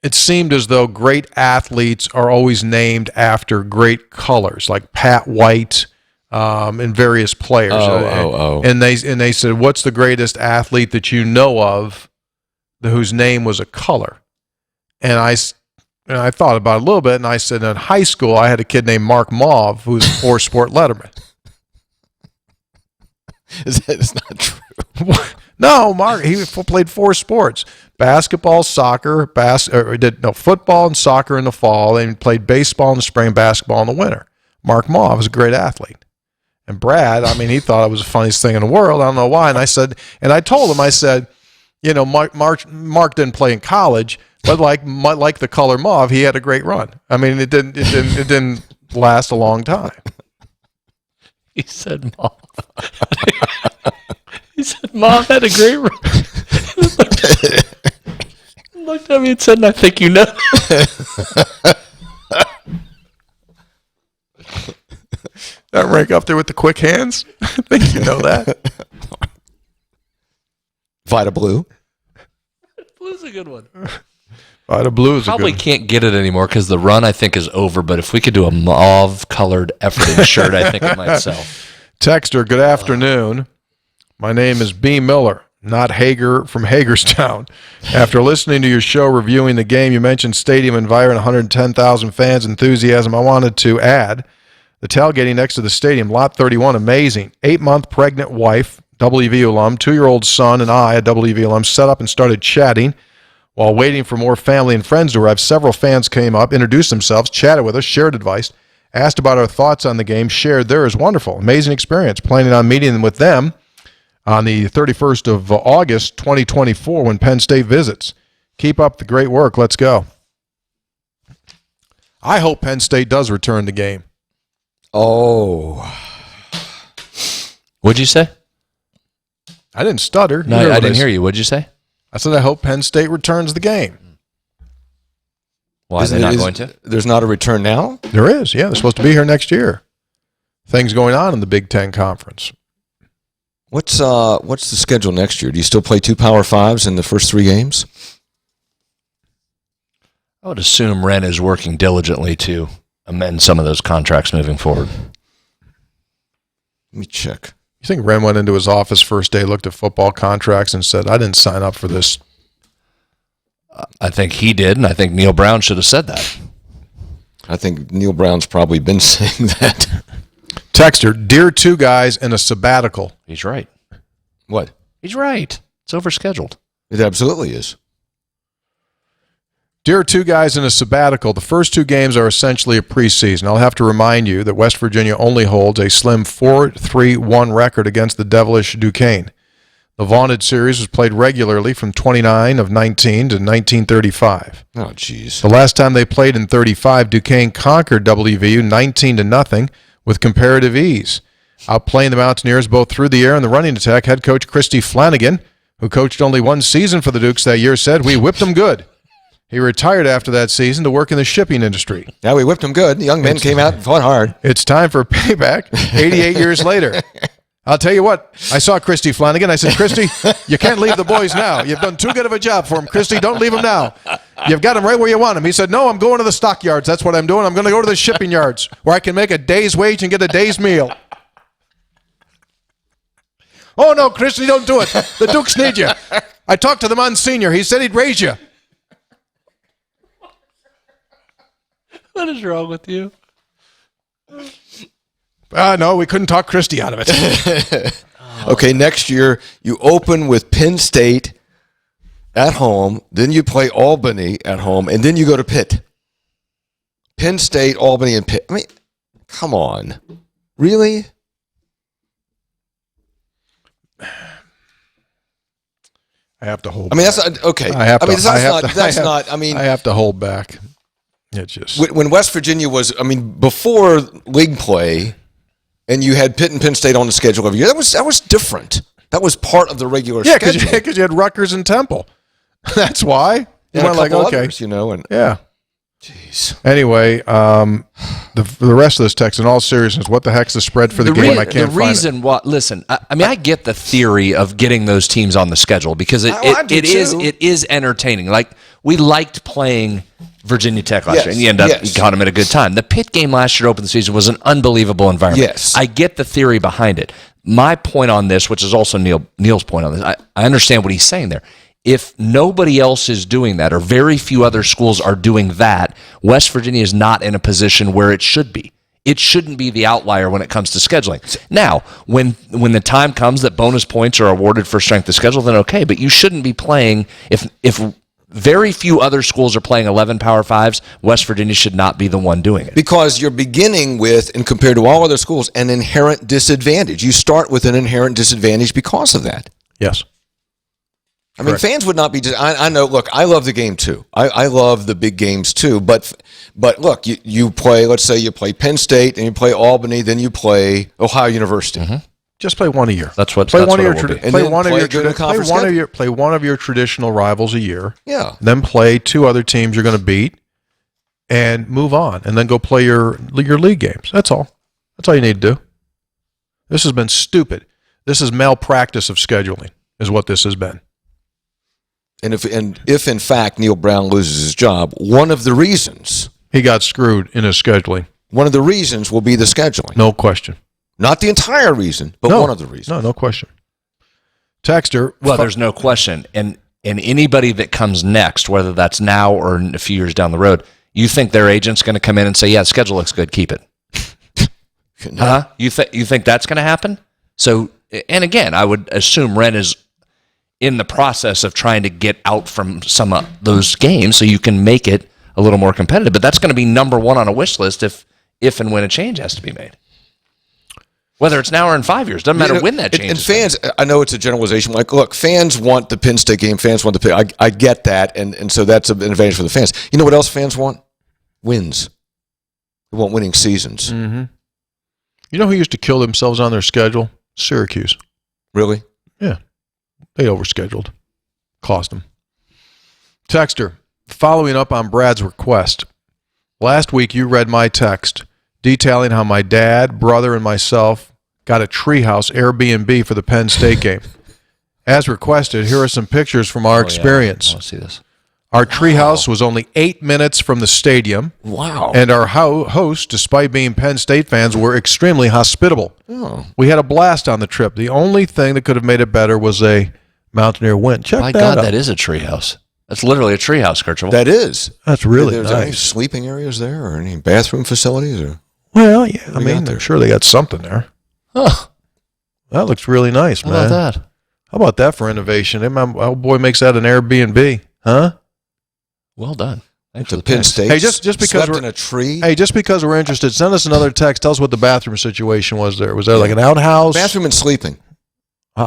Speaker 1: it seemed as though great athletes are always named after great colors, like Pat White and various players. And they said, what's the greatest athlete that you know of whose name was a color? And I thought about it a little bit, and I said, in high school, I had a kid named Mark Mauve, who's a 4-sport letterman.
Speaker 2: It's not true.
Speaker 1: No, Mark, he played 4 sports. Basketball, soccer, football and soccer in the fall, and played baseball in the spring, basketball in the winter. Mark Mauve was a great athlete. And Brad, he thought it was the funniest thing in the world. I don't know why. And I told him, I said, Mark didn't play in college, but like the color mauve, he had a great run. It didn't last a long time.
Speaker 3: He said mauve. He said mauve had a great run. Looked at me and said, I think you know.
Speaker 1: That rank up there with the quick hands? I think you know that.
Speaker 2: Vita Blue.
Speaker 3: Blue's a good one.
Speaker 1: Vita Blue is
Speaker 3: Probably can't get it anymore because the run, I think, is over. But if we could do a mauve-colored efforting shirt, I think it might sell.
Speaker 1: Texter, good afternoon. My name is B. Miller, not Hager from Hagerstown. After listening to your show reviewing the game, you mentioned stadium environment, 110,000 fans, enthusiasm. I wanted to add the tailgating next to the stadium, lot 31, amazing. 8-month pregnant wife, WV alum, 2-year-old son, and I, a WV alum, set up and started chatting. While waiting for more family and friends to arrive, several fans came up, introduced themselves, chatted with us, shared advice, asked about our thoughts on the game, shared theirs. Wonderful, amazing experience. Planning on meeting with them on the 31st of August, 2024, when Penn State visits. Keep up the great work. Let's go. I hope Penn State does return the game.
Speaker 2: Oh.
Speaker 3: What'd you say?
Speaker 1: I didn't stutter.
Speaker 3: No, I didn't hear you. What'd you say?
Speaker 1: I said I hope Penn State returns the game.
Speaker 3: Why are they not going to?
Speaker 2: There's not a return now?
Speaker 1: There is, yeah. They're supposed to be here next year. Things going on in the Big Ten Conference.
Speaker 2: What's the schedule next year? Do you still play 2 Power Fives in the first 3 games?
Speaker 3: I would assume Wren is working diligently to amend some of those contracts moving forward.
Speaker 2: Let me check.
Speaker 1: You think Wren went into his office first day, looked at football contracts, and said, I didn't sign up for this?
Speaker 3: I think he did, and I think Neil Brown should have said that.
Speaker 2: I think Neil Brown's probably been saying that.
Speaker 1: Texter, dear 2 guys in a sabbatical.
Speaker 3: He's right.
Speaker 2: What?
Speaker 3: He's right. It's overscheduled.
Speaker 2: It absolutely is.
Speaker 1: Dear 2 guys in a sabbatical, the first 2 games are essentially a preseason. I'll have to remind you that West Virginia only holds a slim 4-3-1 record against the devilish Duquesne. The vaunted series was played regularly from 29 of 19 to 1935.
Speaker 2: Oh, jeez.
Speaker 1: The last time they played in 35, Duquesne conquered WVU 19-0 with comparative ease. Outplaying the Mountaineers both through the air and the running attack, head coach Christy Flanagan, who coached only 1 season for the Dukes that year, said, we whipped them good. He retired after that season to work in the shipping industry.
Speaker 2: Yeah, we whipped him good. The young men came out and fought hard.
Speaker 1: It's time for payback 88 years later. I'll tell you what, I saw Christy Flanagan. I said, Christy, you can't leave the boys now. You've done too good of a job for them. Christy, don't leave them now. You've got them right where you want them. He said, no, I'm going to the stockyards. That's what I'm doing. I'm going to go to the shipping yards where I can make a day's wage and get a day's meal. Oh, no, Christy, don't do it. The Dukes need you. I talked to the Monsignor. He said he'd raise you.
Speaker 3: What is wrong with you?
Speaker 1: No, we couldn't talk Christy out of it.
Speaker 2: Okay, next year you open with Penn State at home, then you play Albany at home, and then you go to Pitt. Penn State, Albany, and Pitt. I mean, come on. Really?
Speaker 1: I have to hold
Speaker 2: I mean,
Speaker 1: back.
Speaker 2: that's okay.
Speaker 1: I have to,
Speaker 2: I mean,
Speaker 1: I have to hold back. It just
Speaker 2: when West Virginia was, I mean, before league play, and you had Pitt and Penn State on the schedule every year, that was different. That was part of the regular schedule.
Speaker 1: Yeah, because you had Rutgers and Temple. That's why. You
Speaker 2: went
Speaker 1: like, okay.
Speaker 2: Others, and
Speaker 1: yeah.
Speaker 2: Jeez.
Speaker 1: Anyway, the rest of this text, in all seriousness, what the heck's the spread for the game? I can't find it.
Speaker 3: The reason why, listen, I mean, I get the theory of getting those teams on the schedule because it is entertaining. Like, we liked playing Virginia Tech last year, and you caught them at a good time. The Pitt game last year to open the season was an unbelievable environment.
Speaker 2: Yes.
Speaker 3: I get the theory behind it. My point on this, which is also Neil's point on this, I understand what he's saying there. If nobody else is doing that, or very few other schools are doing that, West Virginia is not in a position where it should be. It shouldn't be the outlier when it comes to scheduling. Now, when the time comes that bonus points are awarded for strength of schedule, then okay, but you shouldn't be playing, if very few other schools are playing 11 Power Fives, West Virginia should not be the one doing it.
Speaker 2: Because you're beginning with, and compared to all other schools, an inherent disadvantage. You start with an inherent disadvantage because of that.
Speaker 1: Yes.
Speaker 2: I mean, fans would not be just. I know. Look, I love the game too. I love the big games too. But look, you play. Let's say you play Penn State and you play Albany, then you play Ohio University.
Speaker 1: Mm-hmm. Just play one a year.
Speaker 3: That's what.
Speaker 1: Play
Speaker 3: that's
Speaker 1: one
Speaker 3: what
Speaker 1: of your. Play one of your traditional rivals a year.
Speaker 2: Yeah.
Speaker 1: Then play 2 other teams you're going to beat, and move on, and then go play your league games. That's all. That's all you need to do. This has been stupid. This is malpractice of scheduling, is what this has been.
Speaker 2: And if in fact Neil Brown loses his job, one of the reasons
Speaker 1: he got screwed in his scheduling.
Speaker 2: One of the reasons will be the scheduling.
Speaker 1: No question.
Speaker 2: Not the entire reason, but one of the reasons.
Speaker 1: No question. Texter.
Speaker 3: Well, there's no question. And anybody that comes next, whether that's now or in a few years down the road, you think their agent's going to come in and say, yeah, the schedule looks good, keep it. Huh? You think that's going to happen? So, and again, I would assume Wren is in the process of trying to get out from some of those games so you can make it a little more competitive. But that's going to be number one on a wish list if and when a change has to be made. Whether it's now or in 5 years, doesn't matter when that change.
Speaker 2: And fans, I know it's a generalization. Like, look, fans want the Penn State game. Fans want the Pitt. I get that, and so that's an advantage for the fans. You know what else fans want? Wins. They want winning seasons.
Speaker 1: Mm-hmm. You know who used to kill themselves on their schedule? Syracuse.
Speaker 2: Really?
Speaker 1: Yeah. They overscheduled. Cost him. Texter, following up on Brad's request. Last week you read my text detailing how my dad, brother, and myself got a treehouse Airbnb for the Penn State game. As requested, here are some pictures from our experience.
Speaker 3: I want to see this.
Speaker 1: Our treehouse was only 8 minutes from the stadium.
Speaker 2: Wow.
Speaker 1: And our hosts, despite being Penn State fans, were extremely hospitable.
Speaker 2: Oh.
Speaker 1: We had a blast on the trip. The only thing that could have made it better was a Mountaineer win. Check
Speaker 3: My
Speaker 1: that
Speaker 3: God,
Speaker 1: out.
Speaker 3: that is a treehouse. That's literally a treehouse, Kirchhoff.
Speaker 2: That is.
Speaker 1: That's really
Speaker 2: There's
Speaker 1: nice.
Speaker 2: any sleeping areas there or any bathroom facilities? Or
Speaker 1: Well, yeah, I mean, I'm sure they got something there.
Speaker 3: Huh.
Speaker 1: That looks really nice,
Speaker 3: How
Speaker 1: man.
Speaker 3: about that?
Speaker 1: How about that for innovation? Hey, my old boy makes that an Airbnb, huh?
Speaker 3: Well done. Thanks
Speaker 2: to
Speaker 3: for the
Speaker 2: Penn
Speaker 3: text.
Speaker 2: State.
Speaker 1: Hey, just because
Speaker 2: slept
Speaker 1: we're
Speaker 2: in a tree.
Speaker 1: Hey, just because we're interested, send us another text. Tell us what the bathroom situation was there. Was there like an outhouse?
Speaker 2: Bathroom and sleeping.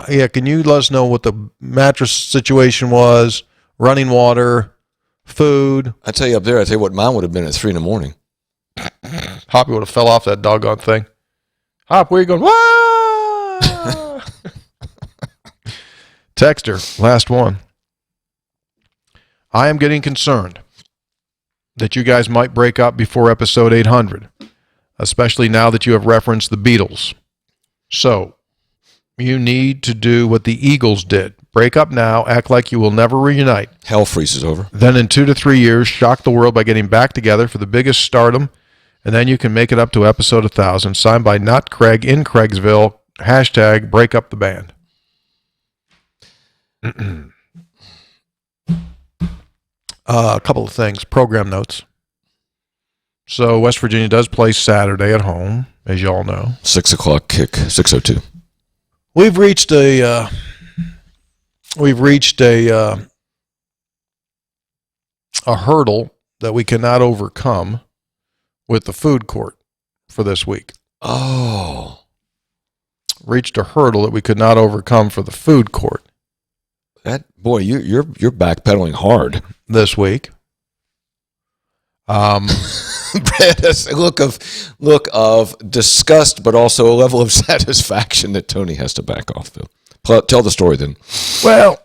Speaker 1: Yeah, can you let us know what the mattress situation was, running water, food?
Speaker 2: I tell you up there, I tell you what mine would have been at 3 a.m.
Speaker 1: Hoppy would have fell off that doggone thing. Hop, where you going? Wah! Texter, last one. I am getting concerned that you guys might break up before episode 800, especially now that you have referenced the Beatles. So, you need to do what the Eagles did. Break up now, act like you will never reunite.
Speaker 2: Hell freezes over.
Speaker 1: Then in 2 to 3 years, shock the world by getting back together for the biggest stardom, and then you can make it up to episode 1000. Signed by Not Craig in Craigsville. # break up the band. A couple of things. Program notes. So West Virginia does play Saturday at home, as you all know.
Speaker 2: 6 o'clock kick, 6:02.
Speaker 1: We've reached a hurdle that we cannot overcome with the food court for this week.
Speaker 2: Oh.
Speaker 1: Reached a hurdle that we could not overcome for the food court.
Speaker 2: That boy, you're backpedaling hard
Speaker 1: this week.
Speaker 2: Brad has a look of disgust, but also a level of satisfaction that Tony has to back off. Though, tell the story then.
Speaker 1: Well,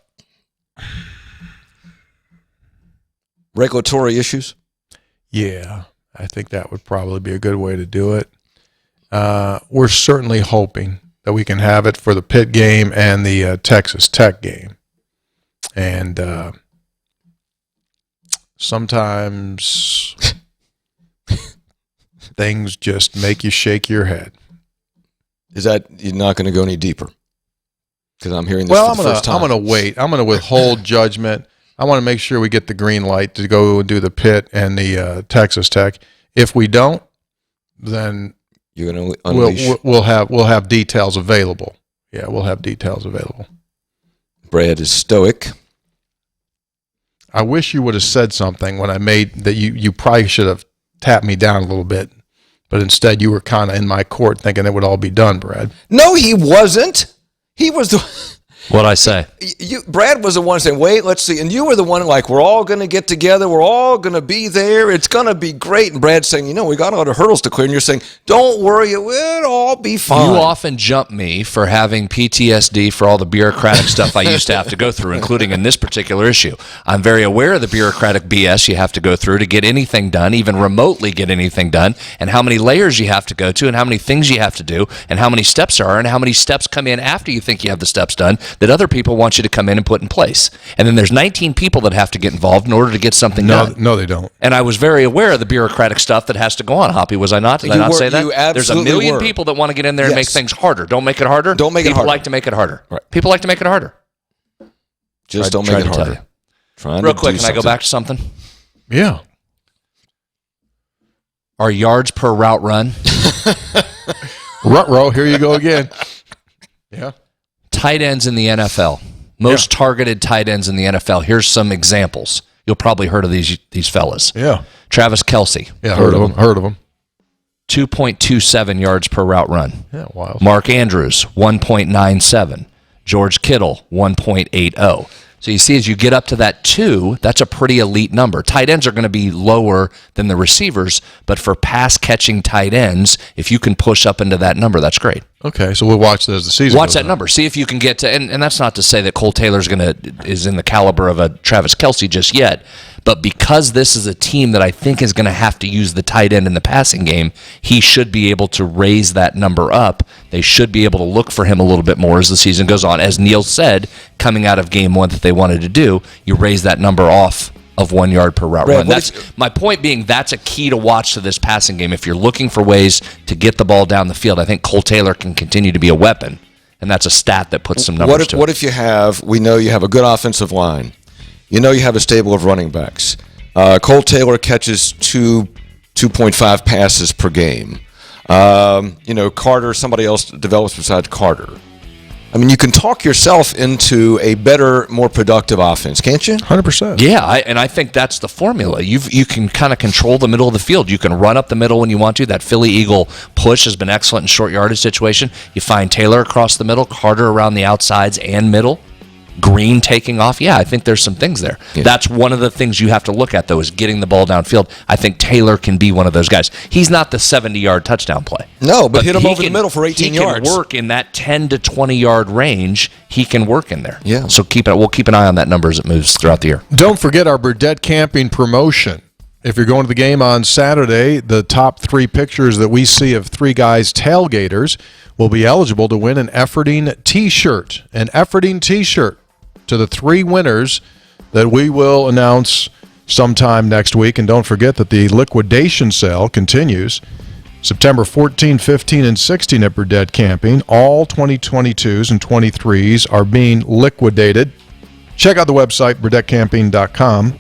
Speaker 2: regulatory issues.
Speaker 1: Yeah, I think that would probably be a good way to do it. We're certainly hoping that we can have it for the Pitt game and the Texas Tech game. And sometimes things just make you shake your head.
Speaker 2: Is that you're not going to go any deeper? Because I'm hearing this for the first time.
Speaker 1: I'm going to wait. I'm going to withhold judgment. I want to make sure we get the green light to go and do the Pitt and the Texas Tech. If we don't, then
Speaker 2: you're going to unleash.
Speaker 1: We'll have details available. Yeah, we'll have details available.
Speaker 2: Brad is stoic.
Speaker 1: I wish you would have said something when I made that. You probably should have tapped me down a little bit, but instead you were kind of in my court thinking it would all be done, Brad.
Speaker 2: No, he wasn't. He was the...
Speaker 3: What'd I say?
Speaker 2: Brad was the one saying, wait, let's see. And you were the one like, we're all going to get together. We're all going to be there. It's going to be great. And Brad's saying, we got a lot of hurdles to clear. And you're saying, don't worry. It'll all be fine.
Speaker 3: You often jump me for having PTSD for all the bureaucratic stuff I used to have to go through, including in this particular issue. I'm very aware of the bureaucratic BS you have to go through to get anything done, even remotely get anything done, and how many layers you have to go to, and how many things you have to do, and how many steps there are, and how many steps come in after you think you have the steps done that other people want you to come in and put in place. And then there's 19 people that have to get involved in order to get something done.
Speaker 1: No, they don't.
Speaker 3: And I was very aware of the bureaucratic stuff that has to go on, Hoppy, was I not? Did I not say that? There's a million people that want to get in there and make things harder. Don't make it harder.
Speaker 2: Don't make it harder.
Speaker 3: People like to make it harder.
Speaker 2: Right.
Speaker 3: People like to make it harder.
Speaker 2: Just don't make it harder.
Speaker 3: Real quick, can I go back to something?
Speaker 1: Yeah.
Speaker 3: Our yards per route run.
Speaker 1: Ruh-roh, here you go again. Yeah.
Speaker 3: Tight ends in the NFL. Most targeted tight ends in the NFL. Here's some examples. You'll probably heard of these fellas.
Speaker 1: Yeah.
Speaker 3: Travis Kelce.
Speaker 1: Yeah, heard of him.
Speaker 3: 2.27 yards per route run.
Speaker 1: Yeah, wild.
Speaker 3: Mark Andrews, 1.97. George Kittle, 1.80. So you see, as you get up to that 2, that's a pretty elite number. Tight ends are going to be lower than the receivers, but for pass-catching tight ends, if you can push up into that number, that's great.
Speaker 1: Okay, so we'll watch that as the season
Speaker 3: Watch
Speaker 1: goes
Speaker 3: that number. See if you can get to, and that's not to say that Cole Taylor is in the caliber of a Travis Kelce just yet, but because this is a team that I think is going to have to use the tight end in the passing game, he should be able to raise that number up. They should be able to look for him a little bit more as the season goes on. As Neil said, coming out of game 1 that they wanted to do, you raise that number off of 1 yard per route run. That's my point being, that's a key to watch to this passing game. If you're looking for ways to get the ball down the field, I think Cole Taylor can continue to be a weapon, and that's a stat that puts some numbers to it.
Speaker 2: What if we know you have a good offensive line, you have a stable of running backs. Cole Taylor catches 2.5 passes per game. Carter, somebody else develops besides Carter. I mean, you can talk yourself into a better, more productive offense, can't you?
Speaker 1: 100%.
Speaker 3: Yeah, I think that's the formula. You can kind of control the middle of the field. You can run up the middle when you want to. That Philly Eagle push has been excellent in short yardage situation. You find Taylor across the middle, Carter around the outsides and middle, Green taking off. Yeah, I think there's some things there. Yeah. That's one of the things you have to look at, though, is getting the ball downfield. I think Taylor can be one of those guys. He's not the 70-yard touchdown play.
Speaker 2: No, but hit him over the middle for 18 yards.
Speaker 3: He can work in that 10 to 20-yard range. He can work in there.
Speaker 2: Yeah.
Speaker 3: So we'll keep an eye on that number as it moves throughout the year.
Speaker 1: Don't forget our Burdett Camping promotion. If you're going to the game on Saturday, the top 3 pictures that we see of 3 guys tailgaters will be eligible to win an Efforting T-shirt. An Efforting T-shirt to the 3 winners that we will announce sometime next week. And don't forget that the liquidation sale continues September 14, 15, and 16 at Burdett Camping. All 2022s and 23s are being liquidated. Check out the website, burdettcamping.com,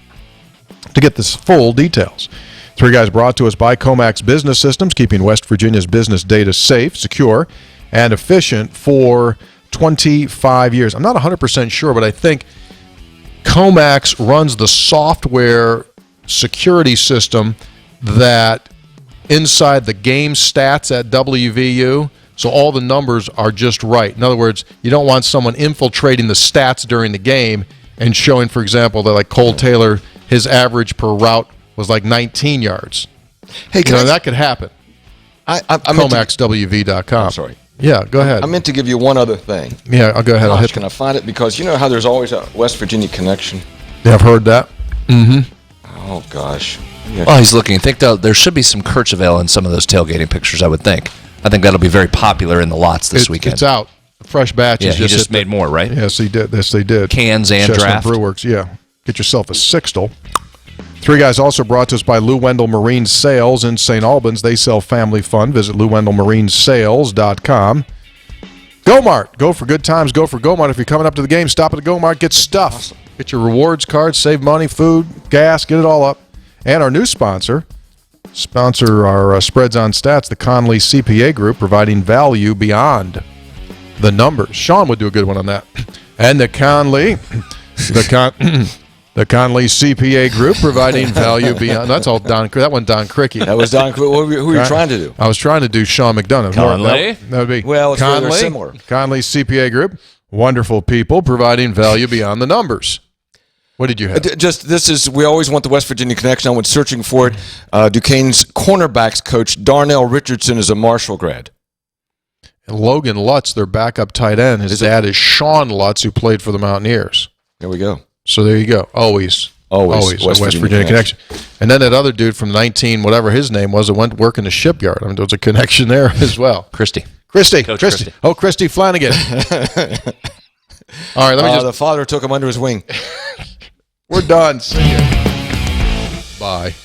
Speaker 1: to get the full details. 3 Guys brought to us by Comax Business Systems, keeping West Virginia's business data safe, secure, and efficient for 25 years. I'm not 100% sure, but I think Comax runs the software security system that inside the game stats at WVU, so all the numbers are just right. In other words, you don't want someone infiltrating the stats during the game and showing, for example, that like Cole Taylor, his average per route was like 19 yards.
Speaker 2: Hey,
Speaker 1: that could happen. ComaxWV.com.
Speaker 2: I'm sorry.
Speaker 1: Yeah, go ahead.
Speaker 2: I meant to give you one other thing.
Speaker 1: Yeah, I'll go ahead.
Speaker 2: Can I find it? Because you know how there's always a West Virginia connection?
Speaker 1: Yeah, I've heard that. Mm-hmm.
Speaker 2: Oh, gosh.
Speaker 3: Yeah. Oh, he's looking. I think there should be some Kirchville in some of those tailgating pictures, I would think. I think that'll be very popular in the lots this weekend.
Speaker 1: It's out. The fresh batch is
Speaker 3: he just made more, right?
Speaker 1: Yes, he did. Yes, they did.
Speaker 3: Cans and
Speaker 1: Chestnut
Speaker 3: draft.
Speaker 1: Brewworks, yeah. Get yourself a Sixtel. 3 Guys also brought to us by Lou Wendell Marine Sales in St. Albans. They sell family fun. Visit LouWendellMarineSales.com. Go-Mart. Go for good times. Go for Go-Mart. If you're coming up to the game, stop at the Go-Mart. Get stuff. Awesome. Get your rewards cards. Save money, food, gas. Get it all up. And our new sponsor our Spreads on Stats, the Conley CPA Group, providing value beyond the numbers. Sean would do a good one on that. And the Conley CPA Group, providing value beyond. That's all Don. That one, Don Cricky.
Speaker 2: That was Don. Who were you trying to do?
Speaker 1: I was trying to do Sean McDonough.
Speaker 3: Conley.
Speaker 1: That would be
Speaker 2: well. It's
Speaker 1: Conley.
Speaker 2: Similar.
Speaker 1: Conley CPA Group, wonderful people, providing value beyond the numbers. What did you have?
Speaker 2: We always want the West Virginia connection. I went searching for it. Duquesne's cornerbacks coach, Darnell Richardson, is a Marshall grad.
Speaker 1: And Logan Lutz, their backup tight end, his dad is Sean Lutz, who played for the Mountaineers.
Speaker 2: There we go.
Speaker 1: So there you go. Always
Speaker 2: West
Speaker 1: Virginia connection. And then that other dude from 19, whatever his name was, that went to work in the shipyard. I mean, there was a connection there as well.
Speaker 3: Christy.
Speaker 1: Oh, Christy Flanagan. All right, let me
Speaker 2: the father took him under his wing.
Speaker 1: We're done. See ya. Bye.